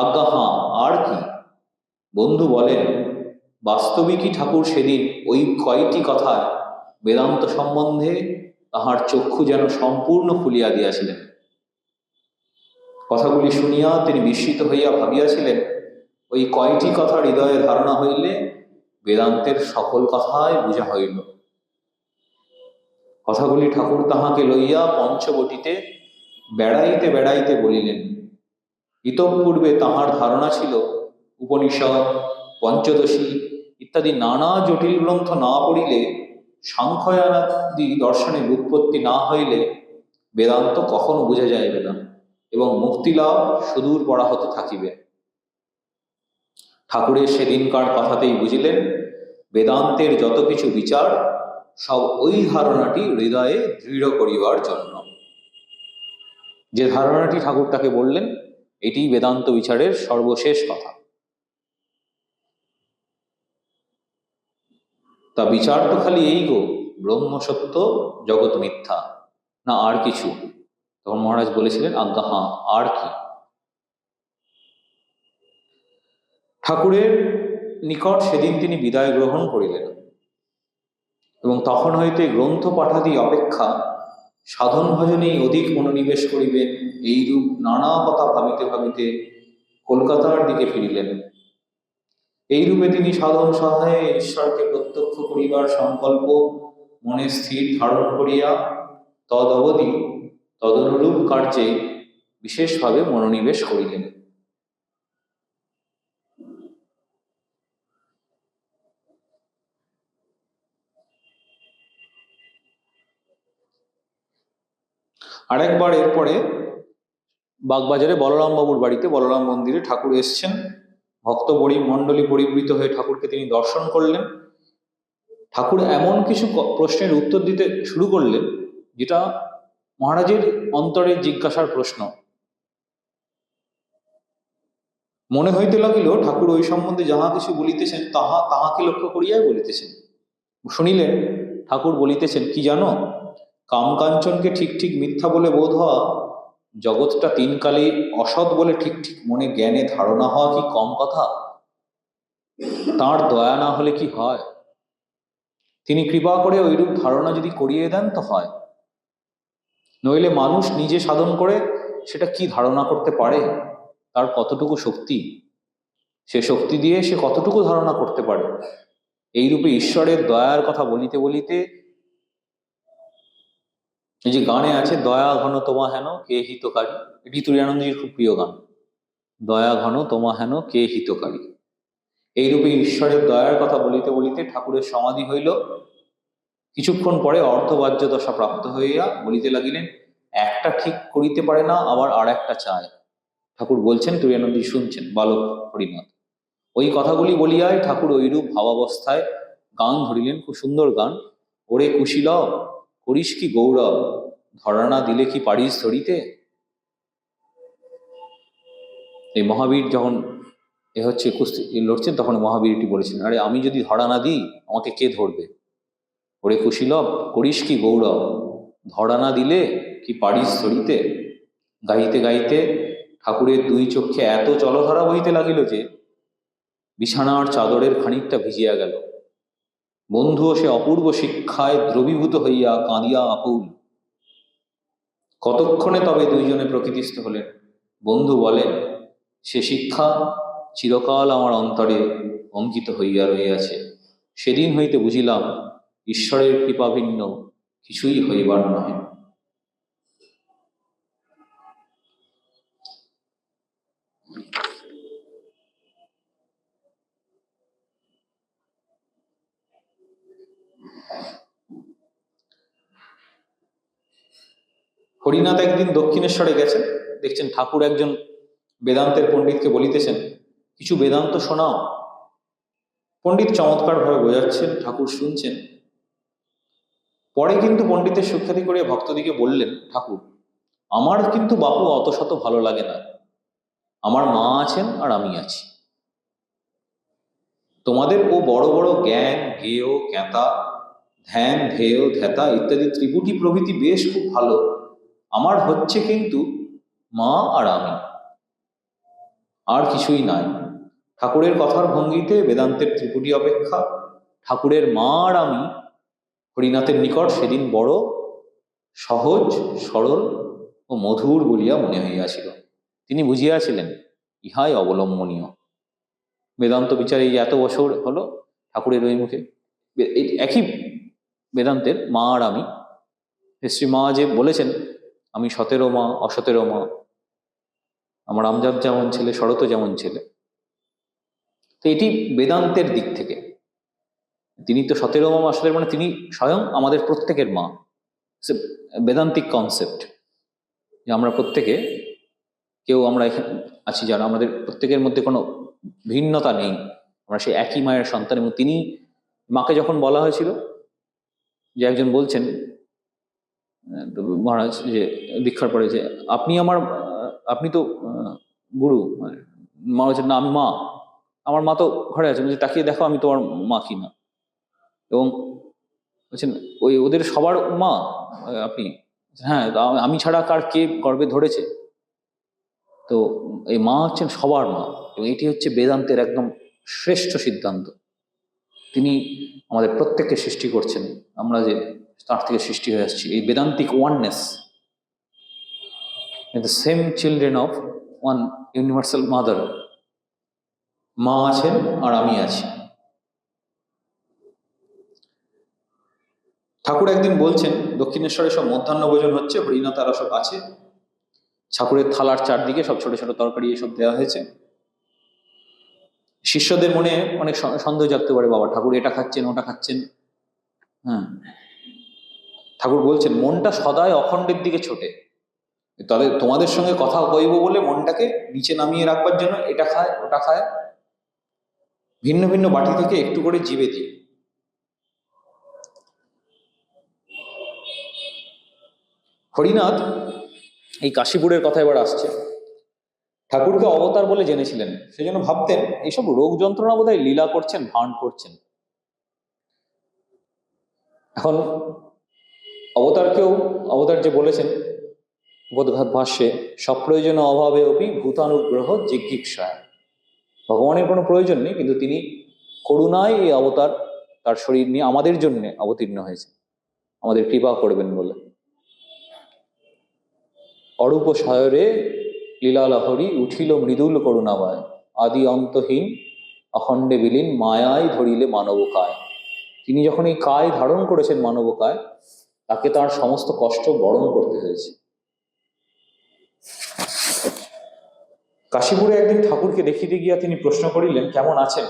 আজ্ঞা হাঁ, আর কি? বন্ধু বলেন, বাস্তবিকই ঠাকুর সেদিন ওই কয়টি কথায় বেদান্ত সম্বন্ধে তাহার চক্ষু যেন সম্পূর্ণ খুলিয়া দিয়াছিলেন। কথাগুলি শুনিয়া তিনি বিস্মিত হইয়া ভাবিয়াছিলেন, ওই কয়টি কথা হৃদয়ে ধারণা হইলে বেদান্তের সকল কথাই বুঝা হইল। কথাগুলি ঠাকুর তাহাকে লইয়া পঞ্চবটিতে বেড়াইতে বেড়াইতে বলিলেন। ইতঃপূর্বে তাহার ধারণা ছিল উপনিষদ, পঞ্চদশী ইত্যাদি নানা জটিল গ্রন্থ না পড়িলে, সাংখ্যাদি দর্শনের উৎপত্তি না হইলে বেদান্ত কখনো বোঝা যাইবে না এবং মুক্তিলাভ সুদূর পড়া হতে থাকিবে। ঠাকুরের সেদিনকার কথাতেই বুঝিলেন, বেদান্তের যত কিছু বিচার সব ওই ধারণাটি হৃদয়ে দৃঢ় করিবার জন্য। যে ধারণাটি ঠাকুর তাকে বললেন, এটি বেদান্ত বিচারের সর্বশেষ কথা। তা বিচার তো খালি এই গো, ব্রহ্ম সত্য জগৎ মিথ্যা, না আর কিছু? তখন মহারাজ বলেছিলেন, আজ্ঞা হাঁ, আর কি? ঠাকুরের নিকট সেদিন তিনি বিদায় গ্রহণ করিলেন এবং তখন হইতে গ্রন্থ পাঠাদি অপেক্ষা সাধন ভজনেই অধিক মনোনিবেশ করিবেন, এইরূপ নানা কথা ভাবিতে ভাবিতে কলকাতার দিকে ফিরিলেন। এইরূপে তিনি সাধন সহায়ে ঈশ্বরকে প্রত্যক্ষ করিবার সংকল্প মনে স্থির ধারণ করিয়া তদবধি তদনুরূপ কার্যে বিশেষভাবে মনোনিবেশ করিলেন। আরেকবার এরপরে বাগবাজারে বলরাম বাবুর বাড়িতে বলরাম মন্দিরে ঠাকুর এসছেন, ভক্ত মণ্ডলী পরিবৃত হয়ে ঠাকুরকে তিনি দর্শন করলেন। ঠাকুর এমন কিছু প্রশ্নের উত্তর দিতে শুরু করলেন যেটা মহারাজের অন্তরে জিজ্ঞাসার প্রশ্ন। মনে হইতে লাগিল ঠাকুর ওই সম্বন্ধে যাহা কিছু বলিতেছেন তাহাকে লক্ষ্য করিয়াই বলিতেছেন। শুনিলেন ঠাকুর বলিতেছেন, কি জানো, কামকাঞ্চনকে ঠিক ঠিক মিথ্যা বলে বোধ হওয়া, জগৎটা তিনকালে অসৎ বলে ঠিক ঠিক মনে জ্ঞানে ধারণা হওয়া কি কম কথা? তাঁর দয়া না হলে কি হয়? তিনি কৃপা করে ওইরূপ ধারণা যদি করিয়ে দেন তো হয়, নইলে মানুষ নিজে সাধন করে সেটা কি ধারণা করতে পারে? তার কতটুকু শক্তি, সে শক্তি দিয়ে সে কতটুকু ধারণা করতে পারে? এইরূপে ঈশ্বরের দয়ার কথা বলিতে বলিতে, এই যে গানে আছে দয়া ঘন তোমা হেন কে হিতকারী, এটি তুরীয়ানন্দজির খুব প্রিয় গান, দয়া ঘন তোমা হেন কে হিতকারী। এইরূপে ঈশ্বরের দয়ার কথা বলিতে বলিতে ঠাকুরের সমাধি হইল। কিছুক্ষণ পরে অর্ধবাহ্য দশা প্রাপ্ত হইয়া বলিতে লাগিলেন, একটা ঠিক করিতে পারে না, আবার আর একটা চায়। ঠাকুর বলছেন, তুরীয়ানন্দজি শুনছেন, বালক হরিনাথ। ওই কথাগুলি বলিয়াই ঠাকুর ওইরূপ ভাবাবস্থায় গান ধরিলেন, খুব সুন্দর গান। ওরে কুশীলব করিস কি গৌরব, ধরা না দিলে কি পারিস ধরিতে। এই মহাবীর যখন কুস্তি লড়ছেন তখন মহাবীরটি বলেছেন, আরে আমি যদি ধরা না দিই আমাকে কে ধরবে? ওরে কুশীলব করিস কি গৌরব, ধরা না দিলে কি পারিস ধরিতে। গাইতে গাইতে ঠাকুরের দুই চক্ষে এত জলধারা বহিতে লাগিল যে বিছানার চাদরের খানিকটা ভিজিয়া গেল। বন্ধুও সে অপূর্ব শিক্ষায় দ্রবীভূত হইয়া কাঁদিয়া আকুল। কতক্ষণে তবে দুইজনে প্রকৃতিস্থ হলেন। বন্ধু বলেন, সে শিক্ষা চিরকাল আমার অন্তরে অঙ্কিত হইয়া রহিয়াছে। সেদিন হইতে বুঝিলাম ঈশ্বরের কৃপা ভিন্ন কিছুই হইবার নহে। হরিনাথ একদিন দক্ষিণেশ্বরে গেছেন, দেখছেন ঠাকুর একজন বেদান্তের পণ্ডিতকে বলিতেছেন, কিছু বেদান্ত শোনাও। পণ্ডিত চমৎকারভাবে বোঝাচ্ছেন, ঠাকুর শুনছেন। পরে কিন্তু পণ্ডিতের সুখ্যাতি করিয়া ভক্তদিকে বললেন, ঠাকুর আমার কিন্তু বাপু অত শত ভালো লাগে না, আমার মা আছেন আর আমি আছি। তোমাদের ও বড় বড় জ্ঞান গেয় জ্ঞাতা ধ্যান ধেয় ধ্যাতা ইত্যাদি ত্রিপুটি প্রভৃতি বেশ খুব ভালো, আমার হচ্ছে কিন্তু মা আর আমি, আর কিছুই নাই। ঠাকুরের কথার ভঙ্গিতে বেদান্তের ত্রিপুটি অপেক্ষা ঠাকুরের মা আর আমি হরিনাথের নিকট সেদিন বড় সহজ সরল ও মধুর বলিয়া মনে হইয়াছিল। তিনি বুঝিয়াছিলেন ইহাই অবলম্বনীয়। বেদান্ত বিচারে এত বছর হলো ঠাকুরের ওই মুখে একই বেদান্তের মা আর আমি, শ্রী মা যে বলেছেন আমি সতেরো মা অসতেরো মা, আমার আমজাদ যেমন ছেলে শরৎ যেমন ছেলে। তো এটি বেদান্তের দিক থেকে, তিনি তো সতেরো মা অসতেরো, মানে তিনি স্বয়ং আমাদের প্রত্যেকের মা। বেদান্তিক কনসেপ্ট যে আমরা প্রত্যেকে কেউ আমরা এখানে আছি যারা আমাদের প্রত্যেকের মধ্যে কোনো ভিন্নতা নেই, আমরা সেই একই মায়ের সন্তান। এবং তিনি মাকে যখন বলা হয়েছিল যে একজন বলছেন মহারাজ যে দীক্ষার পরে যে আপনি তো গুরু, মা বলছেন না আমি মা, আমার মা তো ঘরে আছে, বলছে তাকিয়ে দেখো আমি তোমার মা কি না। এবং বলছেন ওদের সবার মা আপনি, হ্যাঁ আমি ছাড়া কার কে গর্ভে ধরেছে। তো এই মা হচ্ছেন সবার মা, এবং এটি হচ্ছে বেদান্তের একদম শ্রেষ্ঠ সিদ্ধান্ত। তিনি আমাদের প্রত্যেককে সৃষ্টি করছেন, আমরা যে তার থেকে সৃষ্টি হয়ে আসছি, এই Vedantic oneness, the same children of one universal mother. মা আছেন আর আমি আছি। ঠাকুর একদিন বলছেন, দক্ষিণেশ্বরে সব মধ্যাহ্ন ভোজন হচ্ছে, হরিনাথারা সব আছে, ঠাকুরের থালার চারদিকে সব ছোট ছোট তরকারি এসব দেওয়া হয়েছে। শিষ্যদের মনে অনেক সন্দেহ জাগতে পারে, বাবা ঠাকুর এটা খাচ্ছেন ওটা খাচ্ছেন। হ্যাঁ, ঠাকুর বলছেন মনটা সদাই অখণ্ডের দিকে ছোটে, তাহলে তোমাদের সঙ্গে কথা কইব বলে মনটাকে নিচে নামিয়ে রাখবার জন্য এটা খায় ওটা খায়, ভিন্ন ভিন্ন বাটি থেকে একটু করে জিভে দিই। হরিনাথ এই কাশীপুরের কথা এবার আসছে। ঠাকুরকে অবতার বলে জেনেছিলেন, সেজন্য ভাবতেন এইসব রোগ যন্ত্রণা বোধহয় লীলা করছেন, ভান করছেন। এখন অবতার যে বলেছেন বোধঘাত ভাষ্যে, সপ্রয়োজন অভাবে অপি ভূতানুগ্রহ জিজ্ঞিক্ষায়, ভগবানের কোনো প্রয়োজন নেই, কিন্তু তিনি করুণায় এই অবতার তার শরীর নিয়ে আমাদের জন্য অবতীর্ণ হয়েছে, আমাদের কৃপা করবেন বলে। অরূপ সায়রে লীলালহরী উঠিল মৃদুল করুণাময়, আদি অন্তহীন অখণ্ডে বিলীন মায়ায় ধরিলে মানবকায়। তিনি যখন এই কায় ধারণ করেছেন মানবকায়, তাকে তার সমস্ত কষ্ট বরণ করতে হয়েছে। কাশীপুরে একদিন ঠাকুরকে দেখিতে গিয়া তিনি প্রশ্ন করিলেন, কেমন আছেন?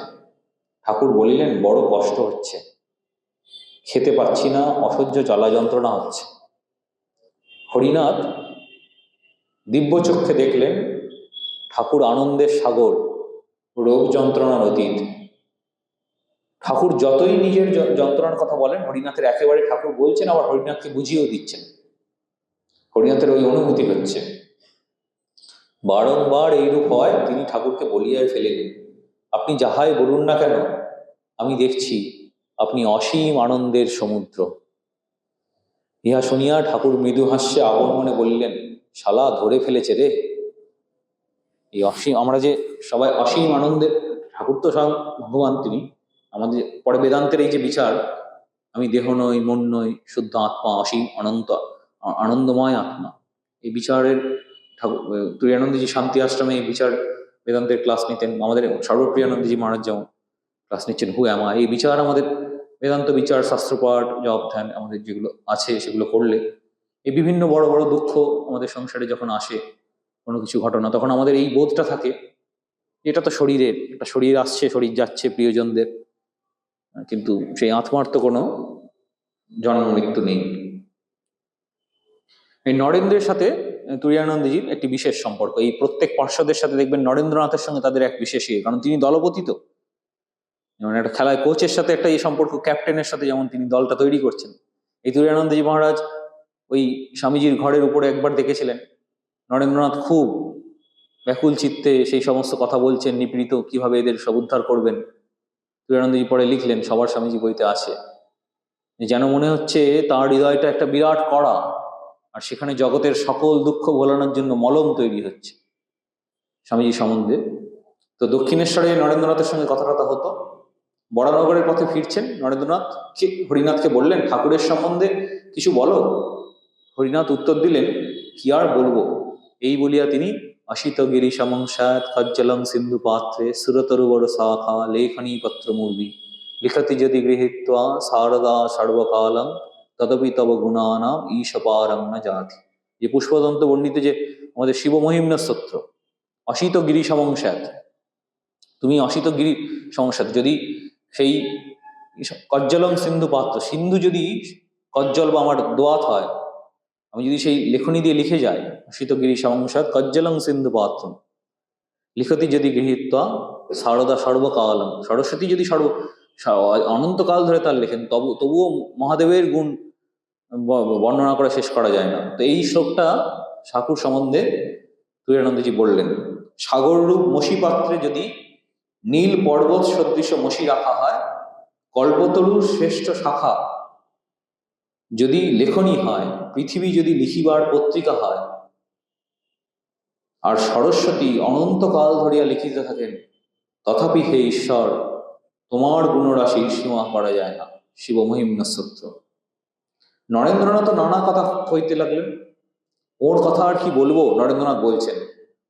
ঠাকুর বলিলেন, বড় কষ্ট হচ্ছে, খেতে পাচ্ছি না, অসহ্য জ্বালা যন্ত্রণা হচ্ছে। হরিনাথ দিব্য চক্ষে দেখলেন ঠাকুর আনন্দের সাগর, রোগ যন্ত্রণার অতীত। ঠাকুর যতই নিজের যন্ত্রণার কথা বলেন, হরিনাথের একেবারে ঠাকুর বলছেন, আবার হরিনাথকে বুঝিয়েও দিচ্ছেন। হরিনাথের ওই অনুভূতি হচ্ছে। বারংবার এইরূপ হয়, তিনি ঠাকুরকে বলিয়াই ফেলিলেন, আপনি যাহাই বলুন না কেন, আমি দেখছি আপনি অসীম আনন্দের সমুদ্র। ইহা শুনিয়া ঠাকুর মৃদু হাস্যে আপন মনে বললেন, শালা ধরে ফেলেছে রে। এই অসীম, আমরা যে সবাই অসীম আনন্দের, ঠাকুর তো স্বয়ং ভগবান, তিনি আমাদের পরে বেদান্তের এই যে বিচার, আমি দেহ নই, মন নই, শুদ্ধ আত্মা, অসীম অনন্ত আনন্দময় আত্মা, এই বিচারের ঠাকুর তুরীয়ানন্দজি শান্তি আশ্রমে এই বিচার বেদান্তের ক্লাস নিতেন। আমাদের সর্বপ্রিয়ানন্দজি মহারাজ যেমন ক্লাস নিচ্ছেন হু অ্যাম আই, এই বিচার আমাদের বেদান্ত বিচার, শাস্ত্রপাঠ, জপ ধ্যান আমাদের যেগুলো আছে, সেগুলো করলে এই বিভিন্ন বড় বড় দুঃখ আমাদের সংসারে যখন আসে, কোনো কিছু ঘটনা, তখন আমাদের এই বোধটা থাকে, এটা তো শরীরের, একটা শরীর আসছে, শরীর যাচ্ছে প্রিয়জনদের, কিন্তু সেই আত্মার তো কোনো জন্ম মৃত্যু নেই। এই নরেন্দ্রের সাথে তুরীয়ানন্দজির একটি বিশেষ সম্পর্ক। এই প্রত্যেক পার্শ্বদের সাথে দেখবেন নরেন্দ্রনাথের সঙ্গে তাদের এক বিশেষ কারণ তিনি দলপতি, তো যেমন একটা খেলায় কোচের সাথে একটা এই সম্পর্ক, ক্যাপ্টেনের সাথে যেমন তিনি দলটা তৈরি করছেন। এই তুরীয়ানন্দজি মহারাজ ওই স্বামীজির ঘরের উপরে একবার দেখেছিলেন নরেন্দ্রনাথ খুব ব্যাকুল চিত্তে সেই সমস্ত কথা বলছেন, নিপীড়িত, কিভাবে এদের সব উদ্ধার করবেন। তুরীয়ানন্দজি পরে লিখলেন, সবার স্বামীজি বইতে আছে, যেন মনে হচ্ছে তাঁর হৃদয়টা একটা বিরাট কড়া, আর সেখানে জগতের সকল দুঃখ ভোলানোর জন্য মলম তৈরি হচ্ছে স্বামীজি সম্বন্ধে। তো দক্ষিণেশ্বরে নরেন্দ্রনাথের সঙ্গে কথা হতো, বরানগরের পথে ফিরছেন, নরেন্দ্রনাথ হরিনাথকে বললেন, ঠাকুরের সম্বন্ধে কিছু বলো। হরিনাথ উত্তর দিলেন, কি আর বলবো, এই বলিয়া তিনি অসিত গিরি সমংসাত কজ্জলং সিন্ধু পাত্রে সুরতরু বড় শাখা লেখনী পত্র মুর্বি লিখতি যদি গৃহীত্বা শারদা সর্বকালং তদপি তব গুণানাম ঈশপারং না জাতি। যে পুষ্পদন্ত বর্ণিত যে আমাদের শিবমহিম্ন স্তোত্র, অসিত গিরি সমংসাত, তুমি অসিত গিরি সমংসাত, যদি সেই কজ্জলং সিন্ধু পাত্র, সিন্ধু যদি কজ্জল বা আমার দোয়াত হয়, আমি যদি সেই লেখনী দিয়ে লিখে যাই, অসিতগিরি সমংসাদ কজ্জলং সিন্ধু পাত্র লিখতি যদি গৃহীত্বা শারদা সর্বকালম, সরস্বতী যদি অনন্তকাল ধরে তার লেখেন, তবুও মহাদেবের গুণ বর্ণনা করে শেষ করা যায় না। তো এই শ্লোকটা ঠাকুর সম্বন্ধে তুরীয়ানন্দজি বললেন, সাগররূপ মসি পাত্রে যদি নীল পর্বত সদৃশ মসি রাখা হয়, কল্পতরুর শ্রেষ্ঠ শাখা যদি লেখনী হয়, পৃথিবী যদি লিখিবার পত্রিকা হয়, আর সরস্বতী অনন্তকাল ধরিয়া লিখিতে থাকেন, তথাপি হে ঈশ্বর তোমার গুণরাশির সীমা করা যায় না। শিবমহিম্ন স্তোত্র। নরেন্দ্রনাথ নানা কথা কইতে লাগলেন, ও ওর কথা আর কি বলবো। নরেন্দ্রনাথ বলছেন,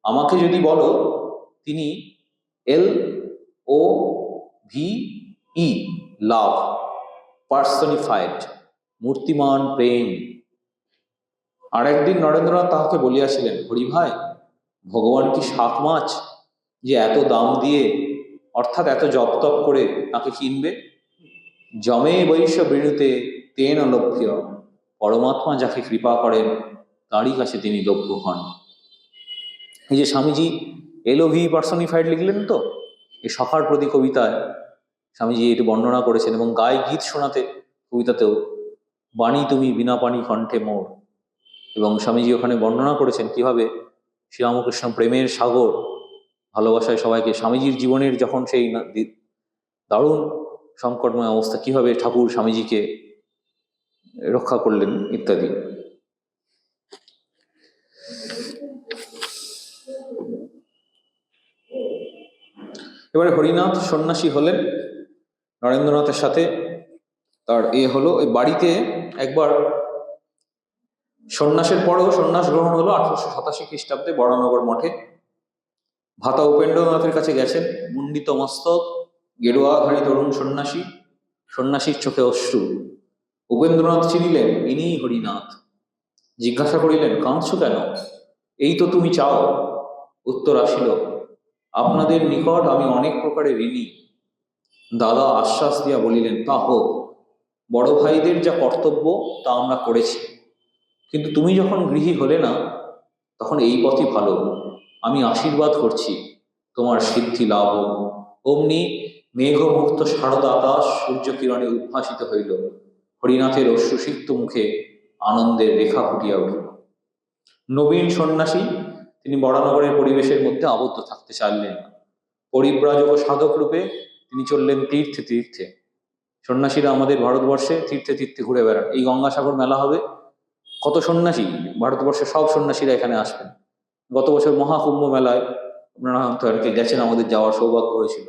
আমাকে যদি বলো তিনি এল ও ভি ই, লাভ পার্সনিফাইড, মূর্তিমান প্রেম। আর একদিন নরেন্দ্রনাথ তাহাকে বলিয়াছিলেন, হরি ভাই, ভগবান কি শাক মাছ যে এত দাম দিয়ে, অর্থাৎ এত জপ তপ করে তাকে কিনবে? জমে বৈশ্য বৃণুতে তেন লভ্য, পরমাত্মা যাকে কৃপা করেন তারই কাছে তিনি লভ্য হন। এই যে স্বামীজি এলওভি পার্সনিফাইড লিখলেন, তো এই সখার প্রতি কবিতায় স্বামীজি এটি বর্ণনা করেছেন, এবং গায়ে গীত শোনাতে কবিতাতেও বাণী তুমি বিনা পানি কণ্ঠে মোর। এবং স্বামীজি ওখানে বর্ণনা করেছেন কিভাবে শ্রীরামকৃষ্ণ প্রেমের সাগর, ভালোবাসায় সবাইকে, স্বামীজির জীবনের যখন সেই দারুণ সংকটময় অবস্থা, কিভাবে ঠাকুর স্বামীজিকে রক্ষা করলেন ইত্যাদি। এবারে হরিনাথ সন্ন্যাসী হলেন, নরেন্দ্রনাথের সাথে তার হলো। ওই বাড়িতে একবার সন্ন্যাসের পরেও সন্ন্যাস গ্রহণ হলো 1887 খ্রিস্টাব্দে বরানগর মঠে। ভাতা উপেন্দ্রনাথের কাছে গেছেন, মুন্ডিত মস্তক, গেরুয়াধারী তরুণ সন্ন্যাসী, সন্ন্যাসীর চোখে অশ্রু। উপেন্দ্রনাথ চিনিলেন ইনিই হরিনাথ। জিজ্ঞাসা করিলেন, কাঁদছ কেন? এই তো তুমি চাও। উত্তর আসিল, আপনাদের নিকট আমি অনেক প্রকারে ঋণী। দাদা আশ্বাস দিয়া বলিলেন, তা হোক, বড় ভাইদের যা কর্তব্য তা আমরা করেছি, কিন্তু তুমি যখন গৃহী হলে না, তখন এই পথই ভালো। আমি আশীর্বাদ করছি তোমার সিদ্ধি লাভ হোক। অমনি মেঘমুক্ত শারদ আকাশ সূর্যকিরণে উদ্ভাসিত হইল। হরিনাথের অশ্রুসিক্ত মুখে আনন্দের রেখা ফুটিয়া উঠিল। নবীন সন্ন্যাসী, তিনি বরানগরের পরিবেশের মধ্যে আবদ্ধ থাকতে চাইলেন না। পরিব্রাজক ও সাধক রূপে তিনি চললেন তীর্থে তীর্থে। সন্ন্যাসীরা আমাদের ভারতবর্ষে তীর্থে তীর্থে ঘুরে বেড়ান। এই গঙ্গাসাগর মেলা হবে, কত সন্ন্যাসী, ভারতবর্ষের সব সন্ন্যাসীরা এখানে আসবেন। গত বছর মহাকুম্ভ মেলায় আপনারা হয়তো আর কি গেছেন, আমাদের যাওয়ার সৌভাগ্য হয়েছিল।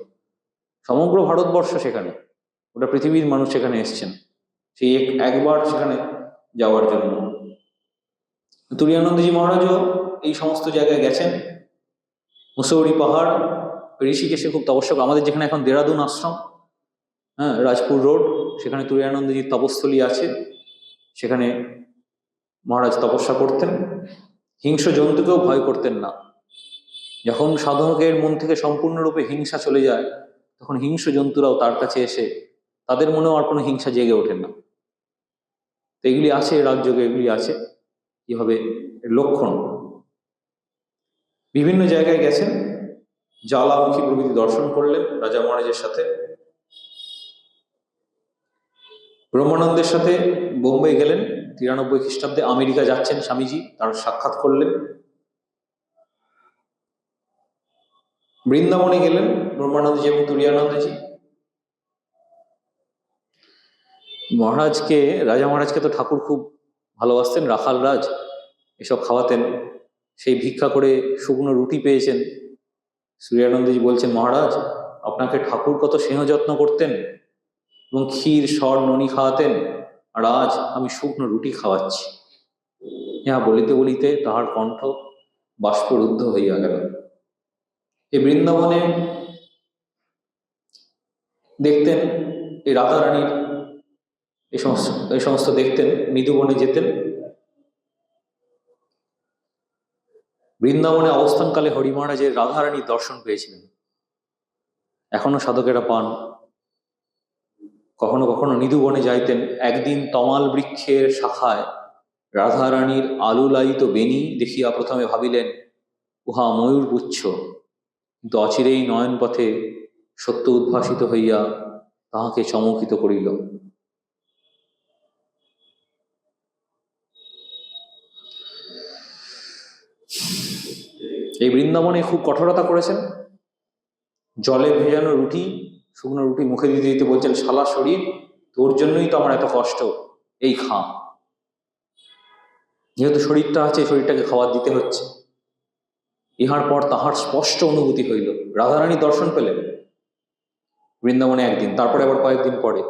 সমগ্র ভারতবর্ষ সেখানে, ওটা পৃথিবীর মানুষ সেখানে এসছেন সেই একবার সেখানে যাওয়ার জন্য। তুরীয়ানন্দজি মহারাজও এই সমস্ত জায়গায় গেছেন। মুসৌরি পাহাড়, ঋষিকেশে খুব তপস্যা, আমাদের যেখানে এখন দেরাদুন আশ্রম, রাজপুর রোড, সেখানে তুরীয়ানন্দজির তপস্থলী আছে। সেখানে মহারাজ তপস্যা করতেন, হিংস্র জন্তুকেও ভয় করতেন না। যখন সাধকের মন থেকে সম্পূর্ণরূপে হিংসা চলে যায়, তখন হিংস্র জন্তুরাও তার কাছে এসে তাদের মনেও আর কোনো হিংসা জেগে ওঠে না। তো এগুলি আছে রাজযোগে, এগুলি আছে, কিভাবে লক্ষণ। বিভিন্ন জায়গায় গেছেন, জ্বালামুখী প্রভৃতি দর্শন করলেন রাজা মহারাজের সাথে। ব্রহ্মানন্দের সাথে বোম্বে গেলেন 93 খ্রিস্টাব্দে। আমেরিকা যাচ্ছেন স্বামীজি, তার সাক্ষাৎ করলেন। বৃন্দাবনে গেলেন ব্রহ্মানন্দজি এবং তুরীয়ানন্দজি। মহারাজকে, রাজা মহারাজকে তো ঠাকুর খুব ভালোবাসতেন, রাখাল রাজ এসব খাওয়াতেন। সেই ভিক্ষা করে শুকনো রুটি পেয়েছেন। তুরীয়ানন্দজি বলছেন, মহারাজ, আপনাকে ঠাকুর কত স্নেহ যত্ন করতেন এবং ক্ষীর সর ননি খাওয়াতেন, আর আজ আমি শুকনো রুটি খাওয়াচ্ছি। ইহা বলিতে বলিতে তাহার কণ্ঠ বাষ্পরুদ্ধ হইয়া গেল। এই বৃন্দাবনে দেখতেন এই রাধারানীর এই সমস্ত দেখতেন, মৃদুবনে যেতেন। বৃন্দাবনে অবস্থানকালে হরি মহারাজের রাধারানীর দর্শন পেয়েছিলেন, এখনো সাধকেরা পান। কখনো কখনো মৃদুবনে যাইতেন। একদিন তমাল বৃক্ষের শাখায় রাধারানীর আলুলায়িত বেণী দেখিয়া প্রথমে ভাবিলেন উহা ময়ূরপুচ্ছ, কিন্তু অচিরেই নয়ন পথে সত্য উদ্ভাসিত হইয়া তাহাকে চমকিত করিল। এই বৃন্দাবনে খুব কঠোরতা করেছেন। জলে ভেজানো রুটি, শুকনো রুটি মুখে দিতে দিতে বলছেন, শালা শরীর, তোর জন্যই তো আমার এত কষ্ট, এই খা। যেহেতু শরীরটা আছে, শরীরটাকে খাবার দিতে হচ্ছে। ইহার পর তাহার স্পষ্ট অনুভূতি হইল। রাধারানী দর্শন পেলেন বৃন্দাবনে একদিন, তারপরে আবার কয়েকদিন পরে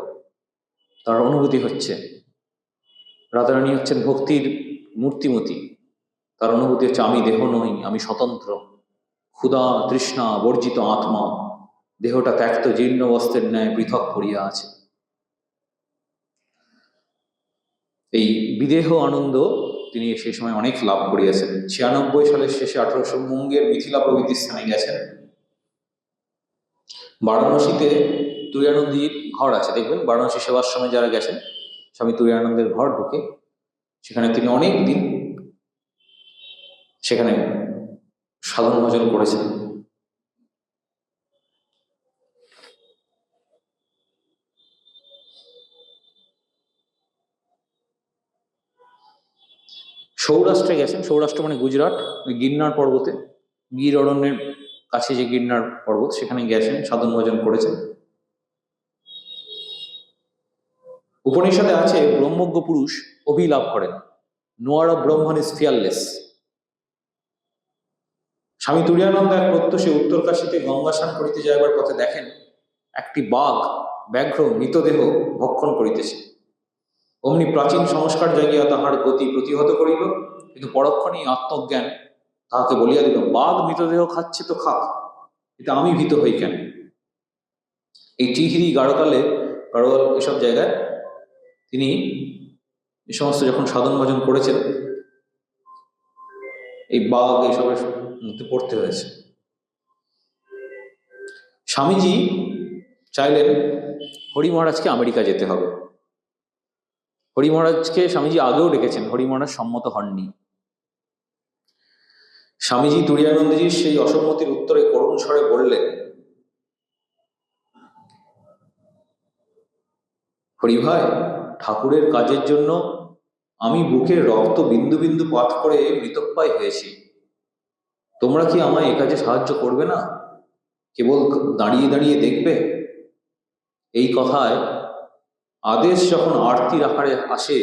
তার অনুভূতি হচ্ছে রাধারানী হচ্ছেন ভক্তির মূর্তিমতী। তার অনুভূতি হচ্ছে, আমি দেহ নই, আমি স্বতন্ত্র, ক্ষুধা তৃষ্ণা বর্জিত আত্মা, দেহটা ত্যক্ত জীর্ণ বস্ত্রের ন্যায় পৃথক পড়িয়া আছে। এই বিদেহ আনন্দ তিনি সেই সময় অনেক লাভ করিয়াছেন। 96 সালের শেষে 1800 মুঙ্গের মিথিলা প্রভৃতি স্থানে গেছেন। বারাণসীতে তুরানন্দজির ঘর আছে, দেখবেন বারাণসী সেবাশ্রমে যারা গেছেন স্বামী তুরানন্দের ঘর ঢুকে সেখানে তিনি অনেক দিন সেখানে সাধন ভজন করেছেন। সৌরাষ্ট্রে গেছেন, সৌরাষ্ট্র মানে গুজরাট, গিরনার পর্বতে, গির অরণ্যের কাছে যে গিরনার পর্বত সেখানে গেছেন, সাধন ভজন করেছেন। উপনিষদে আছে ব্রহ্মজ্ঞ পুরুষ অভিলাভ করেন, নোয়ার অফ ব্রহ্মণ ইজ ফিয়ারলেস। স্বামী তুরানন্দ এক প্রত্যুষে উত্তরকাশীতে গঙ্গা স্নান করিতে যাইবার পথে দেখেন একটি ব্যাঘ্র মৃতদেহ ভক্ষণ করিতেছে। অমনি প্রাচীন সংস্কার জাগিয়া তাহার গতি প্রতিহত করিল, কিন্তু পরক্ষণেই আত্মজ্ঞান তাহাকে বলিয়া দিল, বাঘ মৃতদেহ খাচ্ছে তো খাক, এটা আমি ভীত হই কেন। এই টিহিরি গাড়োয়াল এসব জায়গায় তিনি এ সমস্ত যখন সাধন ভজন করেছেন এই বাঘ এসবের মধ্যে পড়তে হয়েছে। স্বামীজি চাইলেন হরি মহারাজকে আমেরিকা যেতে হবে। হরি মহারাজকে স্বামীজি আগেও ডেকেছেন, হরি মহারাজ সম্মত হননি। স্বামীজি তুরানন্দজির সেই অসম্মতির উত্তরে করুণ স্বরে বললেন, হরি ভাই, ঠাকুরের কাজের জন্য আমি বুকের রক্ত বিন্দু বিন্দু পাত করে মৃতপ্রায় হয়েছি। তোমরা কি আমায় এ কাজে সাহায্য করবে না? কেবল দাঁড়িয়ে দাঁড়িয়ে দেখবে? এই কথায় আদেশ যখন আরতির আকারে আসে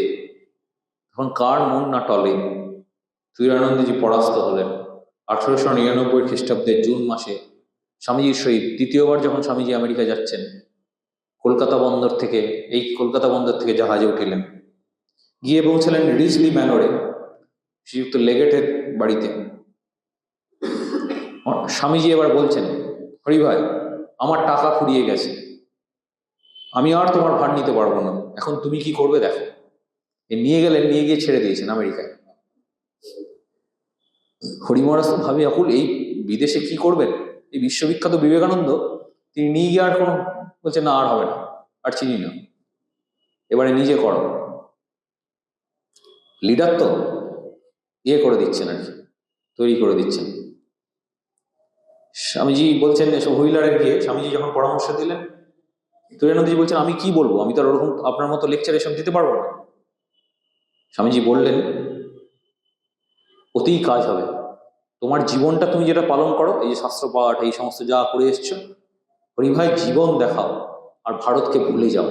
তখন কার মন না টলে। তুরানন্দজি পরাস্ত হলেন। 1899 খ্রিস্টাব্দের জুন মাসে স্বামীজির সহিত দ্বিতীয়বার যখন স্বামীজি আমেরিকা যাচ্ছেন, কলকাতা বন্দর থেকে জাহাজে উঠিলেন, গিয়ে পৌঁছলেন রিজলি ম্যানরে, শ্রীযুক্ত লেগেটের বাড়িতে। স্বামীজি এবার বলছেন, হরি ভাই, আমার টাকা ফুরিয়ে গেছে, আমি আর তোমার ভার নিতে পারবো না, এখন তুমি কি করবে দেখো। নিয়ে গিয়ে ছেড়ে দিয়েছেন আমেরিকায়। হরি মহারাজ তো ভাবি আকুল, এই বিদেশে কি করবেন। এই বিশ্ববিখ্যাত বিবেকানন্দ তিনি নিয়ে গিয়ে আর কোনো বলছে না, আর হবে না, আর চিনি না, এবারে নিজে করো। লিডার তো করে দিচ্ছেন আর কি, তৈরি করে দিচ্ছেন। স্বামীজি বলছেন এসব হুইলারে গিয়ে স্বামীজি যখন পরামর্শ দিলেন, তুরানন্দজি বলছেন, আমি কি বলবো, আমি তো আর ওরকম আপনার মতো লেকচার এসব দিতে পারবো না। স্বামীজি বললেন, অতিই কাজ হবে, তোমার জীবনটা তুমি যেটা পালন করো, এই যে শাস্ত্র পাঠ এই সমস্ত যা করে এসছো, হরিভাই জীবন দেখাও, আর ভারতকে ভুলে যাও।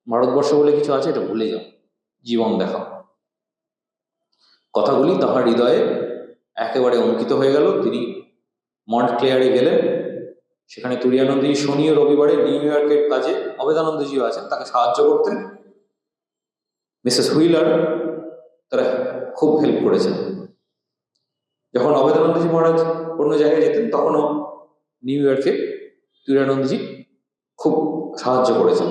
ভারতবর্ষ বলে কিছু আছে, এটা ভুলে যাও, জীবন দেখাও। কথাগুলি তাহার হৃদয়ে একেবারে অঙ্কিত হয়ে গেল। তিনি মন্টক্লেয়ারে গেলেন। সেখানে তুরানন্দজি শনি ও রবিবারে নিউ ইয়র্কের কাজে অবেদানন্দজিও আছেন, তাকে সাহায্য করতেন। মিসেস হুইলার তারা খুব হেল্প করেছেন। যখন অবেদানন্দজি মহারাজ অন্য জায়গায় যেতেন তখনও নিউ ইয়র্কে তুরানন্দজি খুব সাহায্য করেছেন।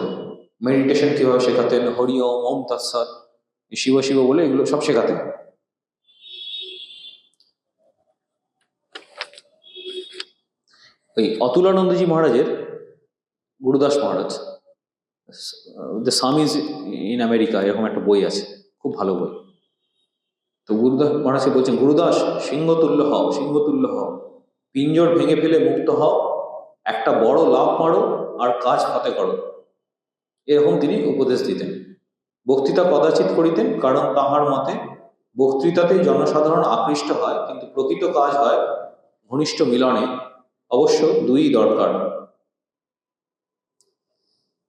মেডিটেশন কীভাবে শেখাতেন, হরি ওম, ওম তৎসৎ, শিব শিব বলে এগুলো সব শেখাতেন। ওই অতুলানন্দজি মহারাজের Gurudas Maharaj, the same is in America, এরকম একটা বই আছে, খুব ভালো বই। তো গুরুদাস মহারাজকে বলছেন, গুরুদাস, সিংহতুল্য হও, সিংহতুল্য হও, পিঞ্জর ভেঙে ফেলে মুক্ত হও, একটা বড় লাভ মারো আর কাজ হাতে করো, এরকম তিনি উপদেশ দিতেন। বক্তৃতা কদাচিৎ করিতেন, কারণ তাহার মতে বক্তৃতাতে জনসাধারণ আকৃষ্ট হয়, কিন্তু প্রকৃত কাজ হয় ঘনিষ্ঠ মিলনে, অবশ্য দুই দরকার।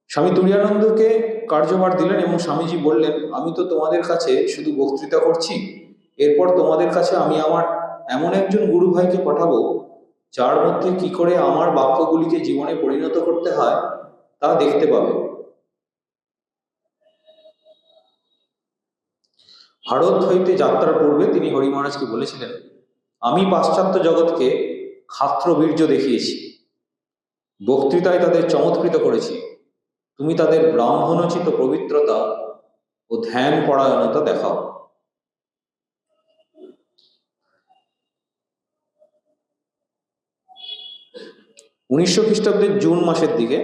স্বামী তুরানন্দকে কার্যভার দিলেন এবং স্বামীজি বললেন, আমি তো তোমাদের কাছে শুধু বক্তৃতা করছি, এরপর তোমাদের কাছে আমি আমার এমন একজন গুরু ভাইকে পাঠাবো যার মধ্যে কি করে আমার বাক্যগুলিকে জীবনে পরিণত করতে হয় তা দেখতে পাবে। ভারত হইতে যাত্রার পূর্বে তিনি হরি মহারাজকে বলেছিলেন, আমি পাশ্চাত্য জগৎকে ক্ষাত্র বীর্য দেখিয়েছি, বক্তৃতায় তাদের চমৎকৃত করেছি। তুমি তাদের ব্রাহ্মণোচিত পবিত্রতা ও ধ্যান পরায়ণতা দেখাও। উনিশশো খ্রিস্টাব্দের জুন মাসের দিকে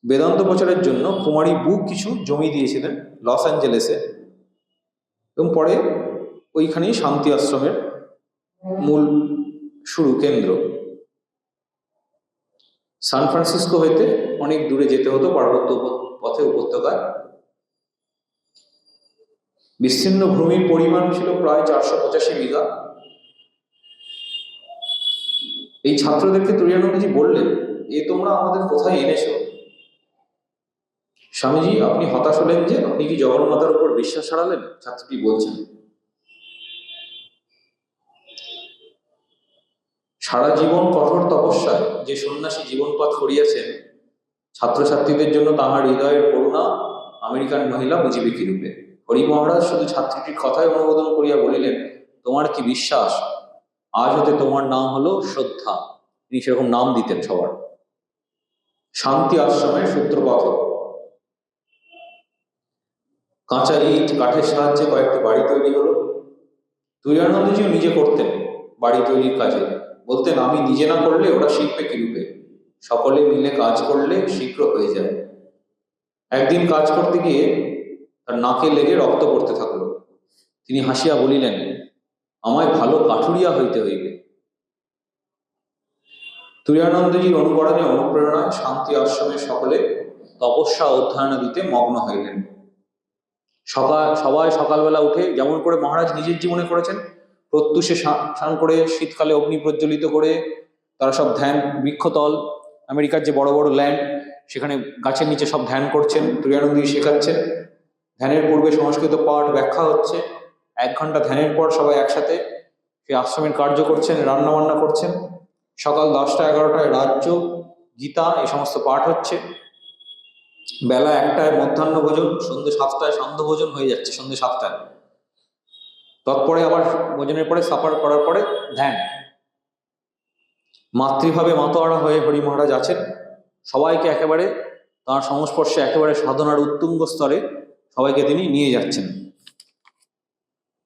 বেদান্ত প্রচারের জন্য কুমারী বুক কিছু জমি দিয়েছিলেন লস অ্যাঞ্জেলেসে, এবং পরে ওইখানেই শান্তি আশ্রমের মূল শুরু কেন্দ্র। সান ফ্রান্সিসকো হইতে অনেক দূরে যেতে হতো পার্বত্য পথে উপত্যকায়। বিস্তীর্ণ ভূমির পরিমাণ ছিল প্রায় 485 বিঘা। এই ছাত্রদেরকে তুরানন্দজি বললেন, এ তোমরা আমাদের কোথায় এনেছো? স্বামীজি আপনি হতাশ হলেন যে আপনি কি জগন্মাতার উপর বিশ্বাস হারালেন? ছাত্রটি বলছেন, সারা জীবন কঠোর তপস্যায় যে সন্ন্যাসী জীবনপথ করিয়াছেন, ছাত্রছাত্রীদের জন্য তাহার হৃদয়ের করুণা আমেরিকান মহিলা বুঝিবে কি রূপে। হরি মহারাজ শুধু ছাত্রীটির কথায় অনুমোদন করিয়া বলিলেন, তোমার কি বিশ্বাস? আজ হতে তোমার নাম হলো শ্রদ্ধা। তিনি সেরকম নাম দিতেন সবার। শান্তি আশ্রমের সূত্রপাত। কাঁচা ইট কাঠের সাহায্যে কয়েকটি বাড়ি তৈরি হলো। তুরানন্দজিও নিজে করতেন বাড়ি তৈরির কাজে। বলতেন, আমি নিজে না করলে ওরা শিখবে কি রূপে? সকলে মিলে কাজ করলে শীঘ্র হয়ে যায়। একদিন কাজ করতে গিয়ে তার নাকে লেগে রক্ত পড়তে থাকলো। তিনি হাসিয়া বলিলেন, আমায় ভালো কাঠুরিয়া হইতে হইবে। তুরানন্দজির অনুকরণে অনুপ্রেরণায় শান্তি আশ্রমের সকলে তপস্যা অধ্যয়ন দিতে মগ্ন হইলেন। সবাই সকালবেলা উঠে, যেমন করে মহারাজ নিজের জীবনে করেছেন, প্রত্যুষে স্নান করে, শীতকালে অগ্নি প্রজ্বলিত করে তারা সব ধ্যান, বৃক্ষতল, আমেরিকার যে বড় বড় ল্যান্ড, সেখানে গাছের নিচে সব ধ্যান করছেন। তুরানন্দজি শেখাচ্ছেন। ধ্যানের পূর্বে সংস্কৃত পাঠ ব্যাখ্যা হচ্ছে। 1 ঘন্টা ধ্যানের পর সবাই একসাথে সেই আশ্রমের কার্য করছেন, রান্না বান্না করছেন। সকাল 10টা 11টায় রাজ্য, গীতা এই সমস্ত পাঠ হচ্ছে। বেলা 1টায় মধ্যাহ্ন ভোজন, সন্ধ্যে 7টায় সান্ধ্য ভোজন হয়ে যাচ্ছে, সন্ধ্যে 7টায়। তৎপরে আবার ভোজনের পরে সাপার করার পরে ধ্যান। মাতৃভাবে মাতোয়ারা হয়ে হরি মহারাজ আছেন। সবাইকে একেবারে তাঁর সংস্পর্শে, একেবারে সাধনার উত্তুঙ্গ স্তরে সবাইকে তিনি নিয়ে যাচ্ছেন।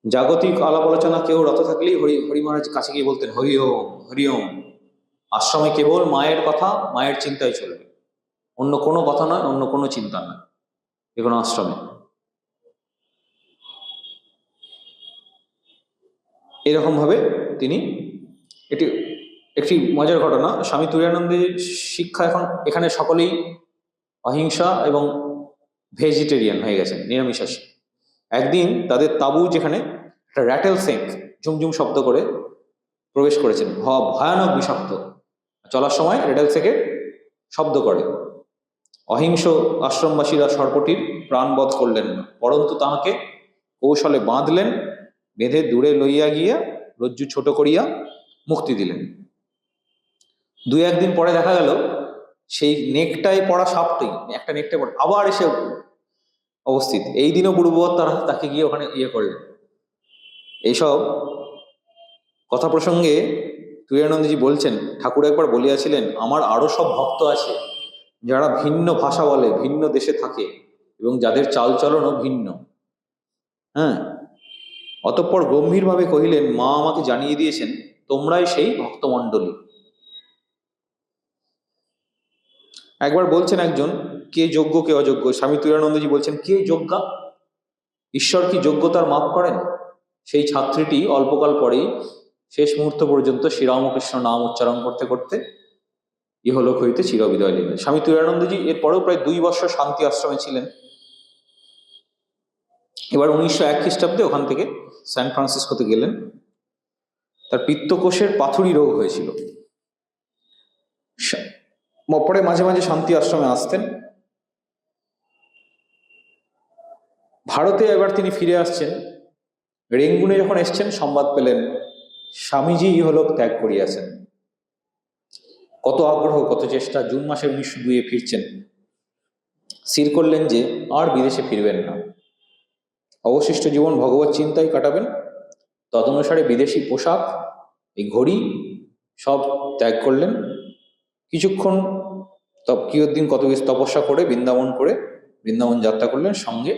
জাগতিক আলাপ আলোচনা কেউ রত থাকলেই হরি মহারাজ কাছে গিয়ে বলতেন, হরি ওম হরি ওম। আশ্রমে কেবল মায়ের কথা, মায়ের চিন্তাই চলবে, অন্য কোনো কথা নয়, অন্য কোনো চিন্তা নয় যে কোনো আশ্রমে। এরকম ভাবে তিনি, একটি মজার ঘটনা, স্বামী তুরানন্দের শিক্ষা এখন এখানে সকলেই অহিংসা এবং ভেজিটেরিয়ান হয়ে গেছেন, নিরামিষাশী। একদিন তাদের তাঁবু, যেখানে একটা র্যাটেল স্নেক ঝুমঝুম শব্দ করে প্রবেশ করেছেন, ভয়ানক বিষাক্ত, চলার সময় র্যাটেল স্নেকের শব্দ করে। অহিংস আশ্রমবাসীরা সর্পটির প্রাণবধ করলেন না, পরন্তু তাহাকে কৌশলে বাঁধলেন, বেঁধে দূরে লইয়া গিয়া রজ্জু ছোট করিয়া মুক্তি দিলেন। 2-1 দিন পরে দেখা গেল সেই নেকটায় পড়া সাপটি, একটা নেকটায় পড়া আবার এসে অবস্থিত। এই দিনও পূর্ববৎ তারা তাকে গিয়ে ওখানে করলেন। এইসব কথা প্রসঙ্গে তুরানন্দজি বলছেন, ঠাকুর একবার বলিয়াছিলেন, আমার আরো সব ভক্ত আছে যারা ভিন্ন ভাষা বলে, ভিন্ন দেশে থাকে এবং যাদের চালচলনও ভিন্ন। হ্যাঁ, অতঃপর গম্ভীরভাবে কহিলেন, মা আমাকে জানিয়ে দিয়েছেন তোমরাই সেই ভক্তমণ্ডলী। একবার বলছেন একজন, কে যোগ্য কে অযোগ্য? স্বামী তুরানন্দজি বলছেন, কে যোগ্যা? ঈশ্বর কি যোগ্যতার মাপ করেন? সেই ছাত্রীটি অল্পকাল পরেই শেষ মুহূর্ত পর্যন্ত শ্রীরামকৃষ্ণ নাম উচ্চারণ করতে করতে ইহলোক হইতে চিরবিদায় নিলেন। স্বামী তুরানন্দজি এরপরেও প্রায় 2 বছর শান্তি আশ্রমে ছিলেন। এবার 1901 খ্রিস্টাব্দে ওখান থেকে সান ফ্রান্সিসকোতে গেলেন। তার পিত্তকোষের পাথুরি রোগ হয়েছিল। পরে মাঝে মাঝে শান্তি আশ্রমে আসতেন। ভারতে এবার তিনি ফিরে আসছেন। রেঙ্গুনে যখন এসছেন, সংবাদ পেলেন স্বামীজি ইহলোক ত্যাগ করিয়াছেন। কত আগ্রহ, কত চেষ্টা, জুন মাসে 1902 ফিরছেন। স্থির করলেন যে আর বিদেশে ফিরবেন না, অবশিষ্ট জীবন ভগবত চিন্তায় কাটাবেন। তদনুসারে বিদেশি পোশাক, এই ঘড়ি সব ত্যাগ করলেন। কিছুক্ষণ কিয়দ্দিন কত তপস্যা করে বৃন্দাবন যাত্রা করলেন, সঙ্গে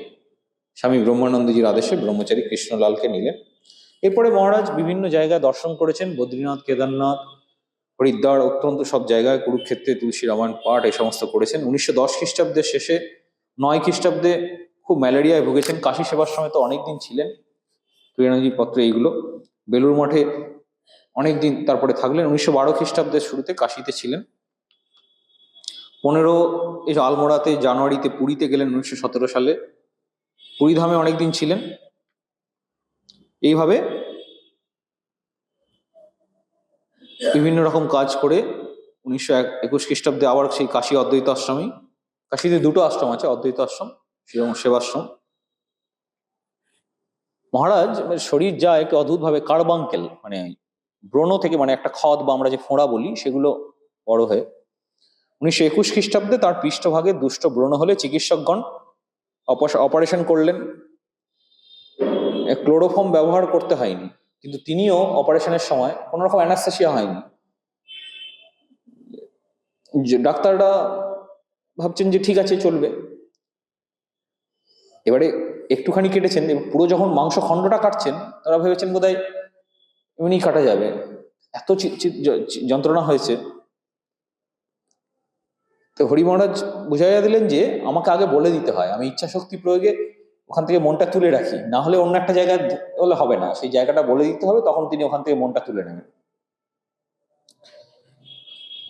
স্বামী ব্রহ্মানন্দজির আদেশে ব্রহ্মচারী কৃষ্ণলালকে নিলেন। এরপরে মহারাজ বিভিন্ন জায়গায় দর্শন করেছেন, বদ্রীনাথ, কেদারনাথ, হরিদ্বার, অত্যন্ত সব জায়গায়, কুরুক্ষেত্রে তুলসী রামায়ণ পাঠ এই সমস্ত করেছেন। 1910 খ্রিস্টাব্দের শেষে 9 খ্রিস্টাব্দে খুব ম্যালেরিয়ায় ভুগেছেন, কাশী সেবার সময় তো অনেকদিন ছিলেন, তুরানজির পত্রে এইগুলো। বেলুর মঠে অনেকদিন তারপরে থাকলেন। 1912 খ্রিস্টাব্দের শুরুতে কাশীতে ছিলেন। 15 এই আলমোড়াতে, জানুয়ারিতে পুরীতে গেলেন 1917 সালে, পুরীধামে অনেকদিন ছিলেন। এইভাবে বিভিন্ন রকম কাজ করে 1921 খ্রিস্টাব্দে আবার সেই কাশী অদ্বৈত আশ্রমে, কাশীতে 2টো আশ্রম আছে, অদ্বৈত আশ্রম, সেবাশ্রম। মহারাজ শরীর যায় একটু অদ্ভুতভাবে কার্বাঙ্কেল, মানে ব্রণ থেকে, মানে একটা খদ বা আমরা যে ফোঁড়া বলি, সেগুলো বড় হয়ে 1921 খ্রিস্টাব্দে তার পৃষ্ঠভাগে দুষ্ট ব্রণ হলে চিকিৎসকগণ অপারেশন করলেন। ক্লোরোফর্ম ব্যবহার করতে হয়নি, কিন্তু তিনিও অপারেশনের সময় কোনো রকম অ্যানাস্থেসিয়া হয়নি। ডাক্তাররা ভাবছেন যে ঠিক আছে, চলবে। এবারে একটুখানি কেটেছেন, পুরো যখন মাংস খণ্ডটা কাটছেন, তারা ভেবেছেন বোধহয় এমনি কাটা যাবে, এত যন্ত্রণা হয়েছে। তো হরি মহারাজ বুঝাইয়া দিলেন যে আমাকে আগে বলে দিতে হয়, আমি ইচ্ছা শক্তি প্রয়োগে ওখান থেকে মনটা তুলে রাখি, না হলে অন্য একটা জায়গায় হলে হবে না, সেই জায়গাটা বলে দিতে হবে, তখন তিনি ওখান থেকে মনটা তুলে নেবেন।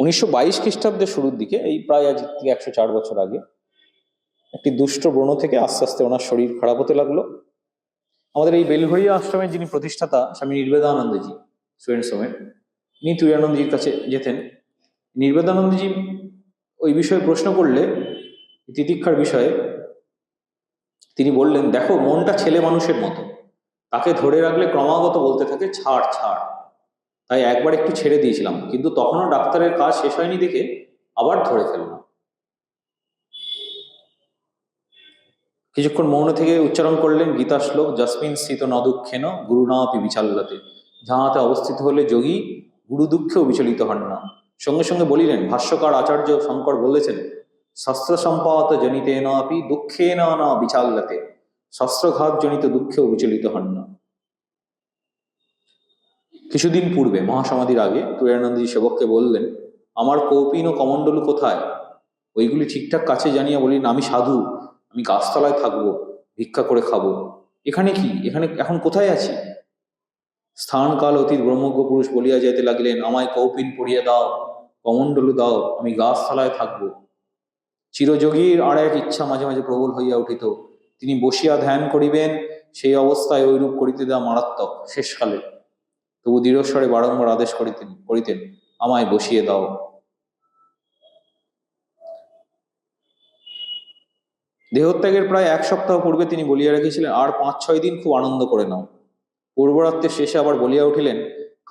1922 খ্রিস্টাব্দের শুরুর দিকে, এই প্রায় আজ থেকে 104 বছর আগে, একটি দুষ্ট ব্রণ থেকে আস্তে আস্তে ওনার শরীর খারাপ হতে লাগলো। আমাদের এই বেলঘড়িয়া আশ্রমের যিনি প্রতিষ্ঠাতা স্বামী নির্বেদানন্দজি, স্টুডেন্ট সোমেন, ইনি তুরানন্দজির কাছে যেতেন। নির্বেদানন্দজি ওই বিষয়ে প্রশ্ন করলে, তিতিক্ষার বিষয়ে, তিনি বললেন, দেখো মনটা ছেলে মানুষের মতো, তাকে ধরে রাখলে ক্রমাগত বলতে থাকে ছাড় ছাড়, তাই একবার একটু ছেড়ে দিয়েছিলাম, কিন্তু তখনও ডাক্তারের কাজ শেষ হয়নি দেখে আবার ধরে ফেললাম। কিছুক্ষণ মৌন থেকে উচ্চারণ করলেন গীতা শ্লোক, যস্মিন স্থিত ন দুঃখেন গুরুণাপি বিচাল্যতে, যাহাতে অবস্থিত হলে যোগী গুরু দুঃখেও বিচলিত হন না। সঙ্গে সঙ্গে বলিলেন, ভাষ্যকার আচার্য শঙ্কর বলেছেন, শস্ত্র সম্পাত জনিতেন আপি দুঃখেন না বিচাল্যতে, শস্ত্রঘাত জনিত দুঃখেও বিচলিত হন না। কিছুদিন পূর্বে মহাসমাধির আগে তুরানন্দজি সেবককে বললেন, আমার কৌপিন ও কমণ্ডলু কোথায়? ওইগুলি ঠিকঠাক কাছে জানিয়া বলিলেন, আমি সাধু, আমি গাছতলায় থাকবো, ভিক্ষা করে খাবো। এখানে কি, এখানে এখন কোথায় আছি? স্থান কাল অতীত ব্রহ্মজ্ঞ পুরুষ বলিয়া যাইতে লাগিলেন, আমায় কৌপিন পড়িয়া দাও, কমণ্ডলু দাও, আমি গাছতলায় থাকবো। চিরযোগীর আর এক ইচ্ছা মাঝে মাঝে প্রবল হইয়া উঠিত, তিনি বসিয়া ধ্যান করিবেন, সেই অবস্থায় ওইরূপ করিতে দেওয়া মারাত্মক। শেষকালে তবু দৃঢ়স্বরে বারংবার আদেশ করিতেন, আমায় বসিয়ে দাও। দেহত্যাগের প্রায় 1 সপ্তাহ পূর্বে তিনি বলিয়া রেখেছিলেন, আর 5-6 দিন খুব আনন্দ করে নাও। পূর্বরাত্রের শেষে আবার বলিয়া উঠিলেন,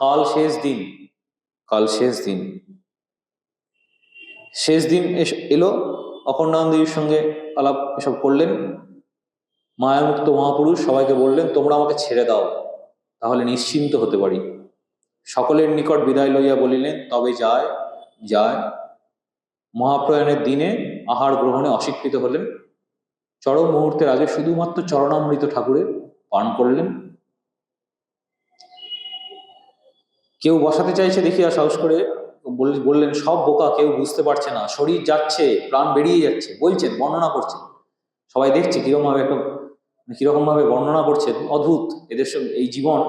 কাল শেষ দিন, কাল শেষ দিন। শেষ দিন এলো, অখণ্ডানন্দজির সঙ্গে আলাপ এসব করলেন। মায়ামুক্ত মহাপুরুষ সবাইকে বললেন, তোমরা আমাকে ছেড়ে দাও, তাহলে নিশ্চিন্ত হতে পারি। সকলের নিকট বিদায় লইয়া বলিলেন, তবে যায় যায়। মহাপ্রয়াণের দিনে আহার গ্রহণে অস্বীকৃত হলেন। চরম মুহূর্তের আগে শুধুমাত্র চরণামৃত ঠাকুরের পান করলেন। কেউ বসাতে চাইছে দেখিয়া সাহস করে বললেন, সব বোকা, কেউ বুঝতে পারছে না, শরীর যাচ্ছে, প্রাণ বেরিয়ে যাচ্ছে, বলছেন, বর্ণনা করছেন, সবাই দেখছে কিরকম ভাবে বর্ণনা করছেন, অদ্ভুত এদের সঙ্গে এই জীবন।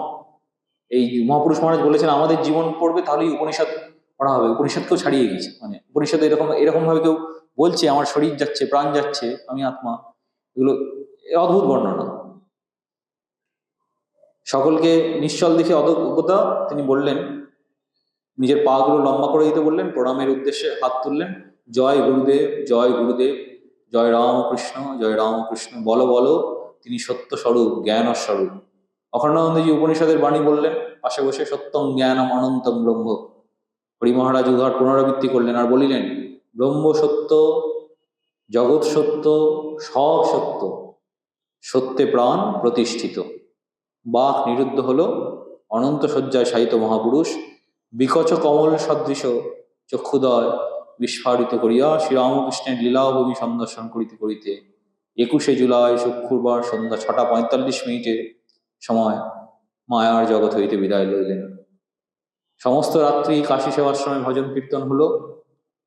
এই মহাপুরুষ মহারাজ বলেছেন, আমাদের জীবন পড়বে তাহলেই উপনিষদ পড়া হবে। উপনিষদকেও ছাড়িয়ে গেছে, মানে উপনিষদে এরকম ভাবে কেউ বলছে, আমার শরীর যাচ্ছে, প্রাণ যাচ্ছে, আমি আত্মা, এগুলো অদ্ভুত বর্ণনা। সকলকে নিশ্চল দেখে অজ্ঞতা তিনি বললেন, নিজের পা গুলো লম্বা করে দিতে বললেন, প্রণামের উদ্দেশ্যে হাত তুললেন, জয় গুরুদেব, জয় গুরুদেব, জয় রামকৃষ্ণ, জয় রামকৃষ্ণ, বলো বলো, তিনি সত্য স্বরূপ, জ্ঞান স্বরূপ। অখণ্ডানন্দজি উপনিষদের বাণী বললেন, পাশে বসে, সত্যং জ্ঞানম অনন্তম ব্রহ্ম। হরি মহারাজ উহার পুনরাবৃত্তি করলেন আর বলিলেন, ব্রহ্ম সত্য, জগৎ সত্য, সব সত্য, সত্যে প্রাণ প্রতিষ্ঠিত। বাক নিরুদ্ধ হলো। অনন্ত শয্যায় শায়িত মহাপুরুষ, বিকচ কমল সদৃশ চক্ষুদয়, বিস্ফারিত করিয়া শ্রীরামকৃষ্ণের লীলাভূমি সন্দর্শন করিতে করিতে 21শে জুলাই শুক্রবার সন্ধ্যা 6:45 সময় মায়ার জগৎ হইতে বিদায় লইলেন। সমস্ত রাত্রি কাশী সেবাশ্রমে ভজন কীর্তন হলো।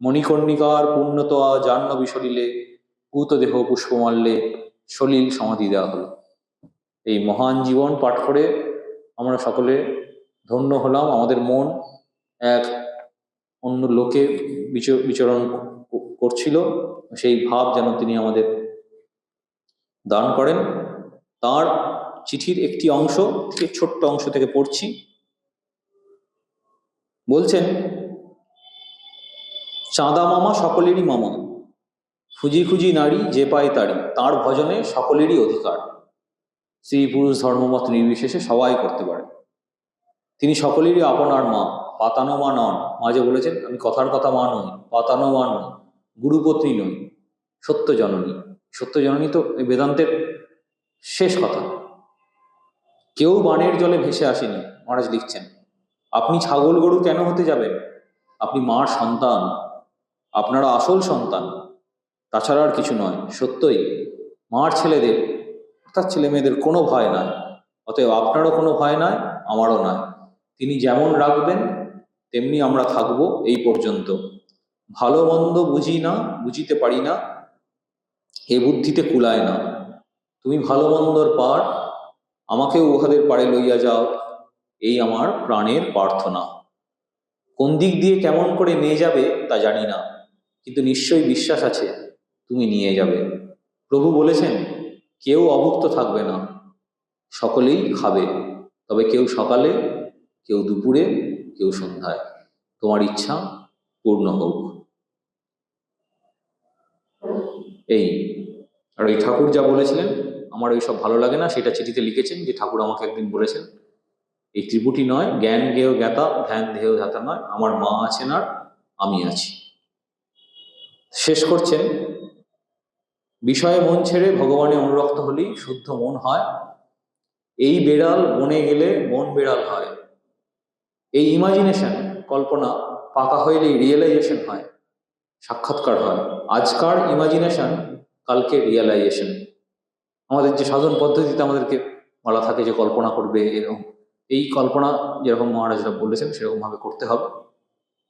মণিকর্ণিকার পূর্ণতোয়া জাহ্নবী সলিলে ভূতদেহ পুষ্পমাল্যে সলিল সমাধি দেওয়া হলো। এই মহান জীবন পাঠ করে আমরা সকলে ধন্য হলাম। আমাদের মন এক অন্য লোকে বিচরণ করছিল, সেই ভাব যেন তিনি আমাদের দান করেন। তার চিঠির একটি অংশ থেকে, ছোট্ট অংশ থেকে পড়ছি। বলছেন, চাঁদা মামা সকলেরই মামা, খুঁজি খুঁজি নারী যে পায় তারি, তাঁর ভজনে সকলেরই অধিকার। স্ত্রী পুরুষ ধর্মমত নির্বিশেষে সবাই করতে পারে। তিনি সকলেরই আপনার মা, পাতানো মা নন। মাঝে বলেছেন, আমি কথার কথা মা নই, পাতানো মা নই, গুরুপত্নী নই, সত্য জননী। সত্য জননী তো বেদান্তের শেষ কথা। কেউ বানের জলে ভেসে আসেনি। মহারাজ লিখছেন, আপনি ছাগল গরু কেন হতে যাবেন? আপনি মার সন্তান, আপনারা আসল সন্তান, তাছাড়া আর কিছু নয়। সত্যই মার ছেলেদের অর্থাৎ ছেলে মেয়েদের কোনো ভয় নাই, অতএব আপনারও কোনো ভয় নাই, আমারও নয়। তিনি যেমন রাখবেন তেমনি আমরা থাকবো, এই পর্যন্ত। ভালো মন্দ বুঝি না, বুঝিতে পারি না, এ বুদ্ধিতে কুলায় না। তুমি ভালো মন্দর পার, আমাকেও উহাদের পারে লইয়া যাও, এই আমার প্রাণের প্রার্থনা। কোন দিক দিয়ে কেমন করে নিয়ে যাবে তা জানি না, কিন্তু নিশ্চয়ই বিশ্বাস আছে তুমি নিয়ে যাবে। প্রভু বলেছেন, কেউ অভুক্ত থাকবে না, সকলেই খাবে, তবে কেউ সকালে, কেউ দুপুরে, কেউ সন্ধ্যায়। তোমার ইচ্ছা পূর্ণ হোক। এই আর ওই ঠাকুর যা বলেছিলেন, আমার ওই সব ভালো লাগে না, সেটা চিঠিতে লিখেছেন যে ঠাকুর আমাকে একদিন বলেছেন, এই ত্রিপুটি নয়, জ্ঞান জ্ঞেয় জ্ঞাতা, ধ্যান ধ্যেয় ধ্যাতা নয়, আমার মা আছেন আর আমি আছি। শেষ করছেন, বিষয়ে মন ছেড়ে ভগবানে অনুরক্ত হলেই শুদ্ধ মন হয়। এই বেড়াল বনে গেলে বন বেড়াল হয়। এই ইমাজিনেশন, কল্পনা পাকা হইলেই রিয়েলাইজেশন হয়, সাক্ষাৎকার হয়। আজকার ইমাজিনেশন, কালকে রিয়েলাইজেশন। আমাদের যে সাধন পদ্ধতিতে আমাদেরকে বলা থাকে যে কল্পনা করবে, এরকম এই কল্পনা যেরকম মহারাজরা বলেছেন সেরকমভাবে করতে হবে।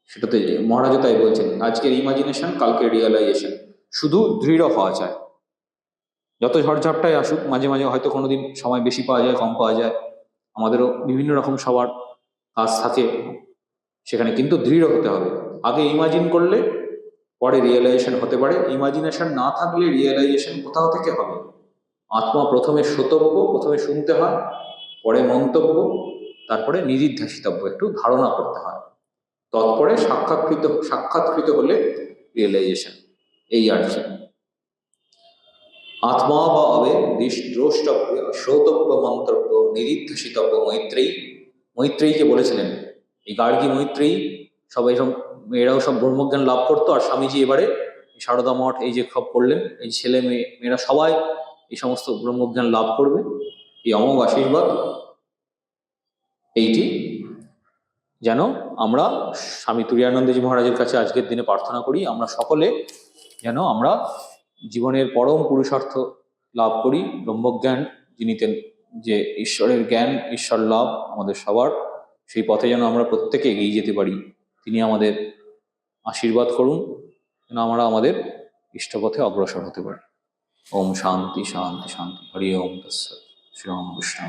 সেটাতে মহারাজও তাই বলছেন, আজকের ইমাজিনেশন, কালকে রিয়েলাইজেশন। শুধু দৃঢ় হওয়া চায়। যত ঝড়ঝাপটাই আসুক, মাঝে মাঝে হয়তো কোনোদিন সময় বেশি পাওয়া যায়, কম পাওয়া যায়, আমাদেরও বিভিন্ন রকম সবার কাজ থাকে, সেখানে কিন্তু দৃঢ় হতে হবে। আগে ইমাজিন করলে পরে রিয়েলাইজেশন হতে পারে। ইমাজিনেশন না থাকলে রিয়েলাইজেশন কোথাও থেকে হবে? আত্মা প্রথমে শ্রোতব্য, প্রথমে শুনতে হয়, পরে মন্তব্য, তারপরে নিদিধ্যাসিতব্য, একটু ধারণা করতে হয়, তৎপরে সাক্ষাৎকৃত হলে রিয়েলাইজেশন। এই আর কি। আত্মা বা হবে দ্রষ্টব্য, শ্রোতব্য, মন্তব্য, নিদিধ্যাসিতব্য। মৈত্রেয়ীকে বলেছিলেন, এই গার্গী মৈত্রেয়ী সবাই সব মেয়েরাও সব ব্রহ্মজ্ঞান লাভ করতো, আর স্বামীজি এবারে সারদা মঠ এই যে সব করলেন, এই ছেলে মেয়েরা সবাই এই সমস্ত ব্রহ্মজ্ঞান লাভ করবে, এই অমোঘ আশীর্বাদ। এইটি যেন আমরা স্বামী তুরীয়ানন্দজি মহারাজের কাছে আজকের দিনে প্রার্থনা করি, আমরা সকলে যেন আমরা জীবনের পরম পুরুষার্থ লাভ করি। ব্রহ্মজ্ঞান যিনি যে ঈশ্বরের জ্ঞান, ঈশ্বর লাভ আমাদের সবার, সেই পথে যেন আমরা প্রত্যেকে এগিয়ে যেতে পারি। তিনি আমাদের আশীর্বাদ করুন যেন আমরা আমাদের ইষ্টপথে অগ্রসর হতে পারি। ওম শান্তি শান্তি শান্তি। হরি ওম তৎসৎ। শ্রীরামকৃষ্ণ।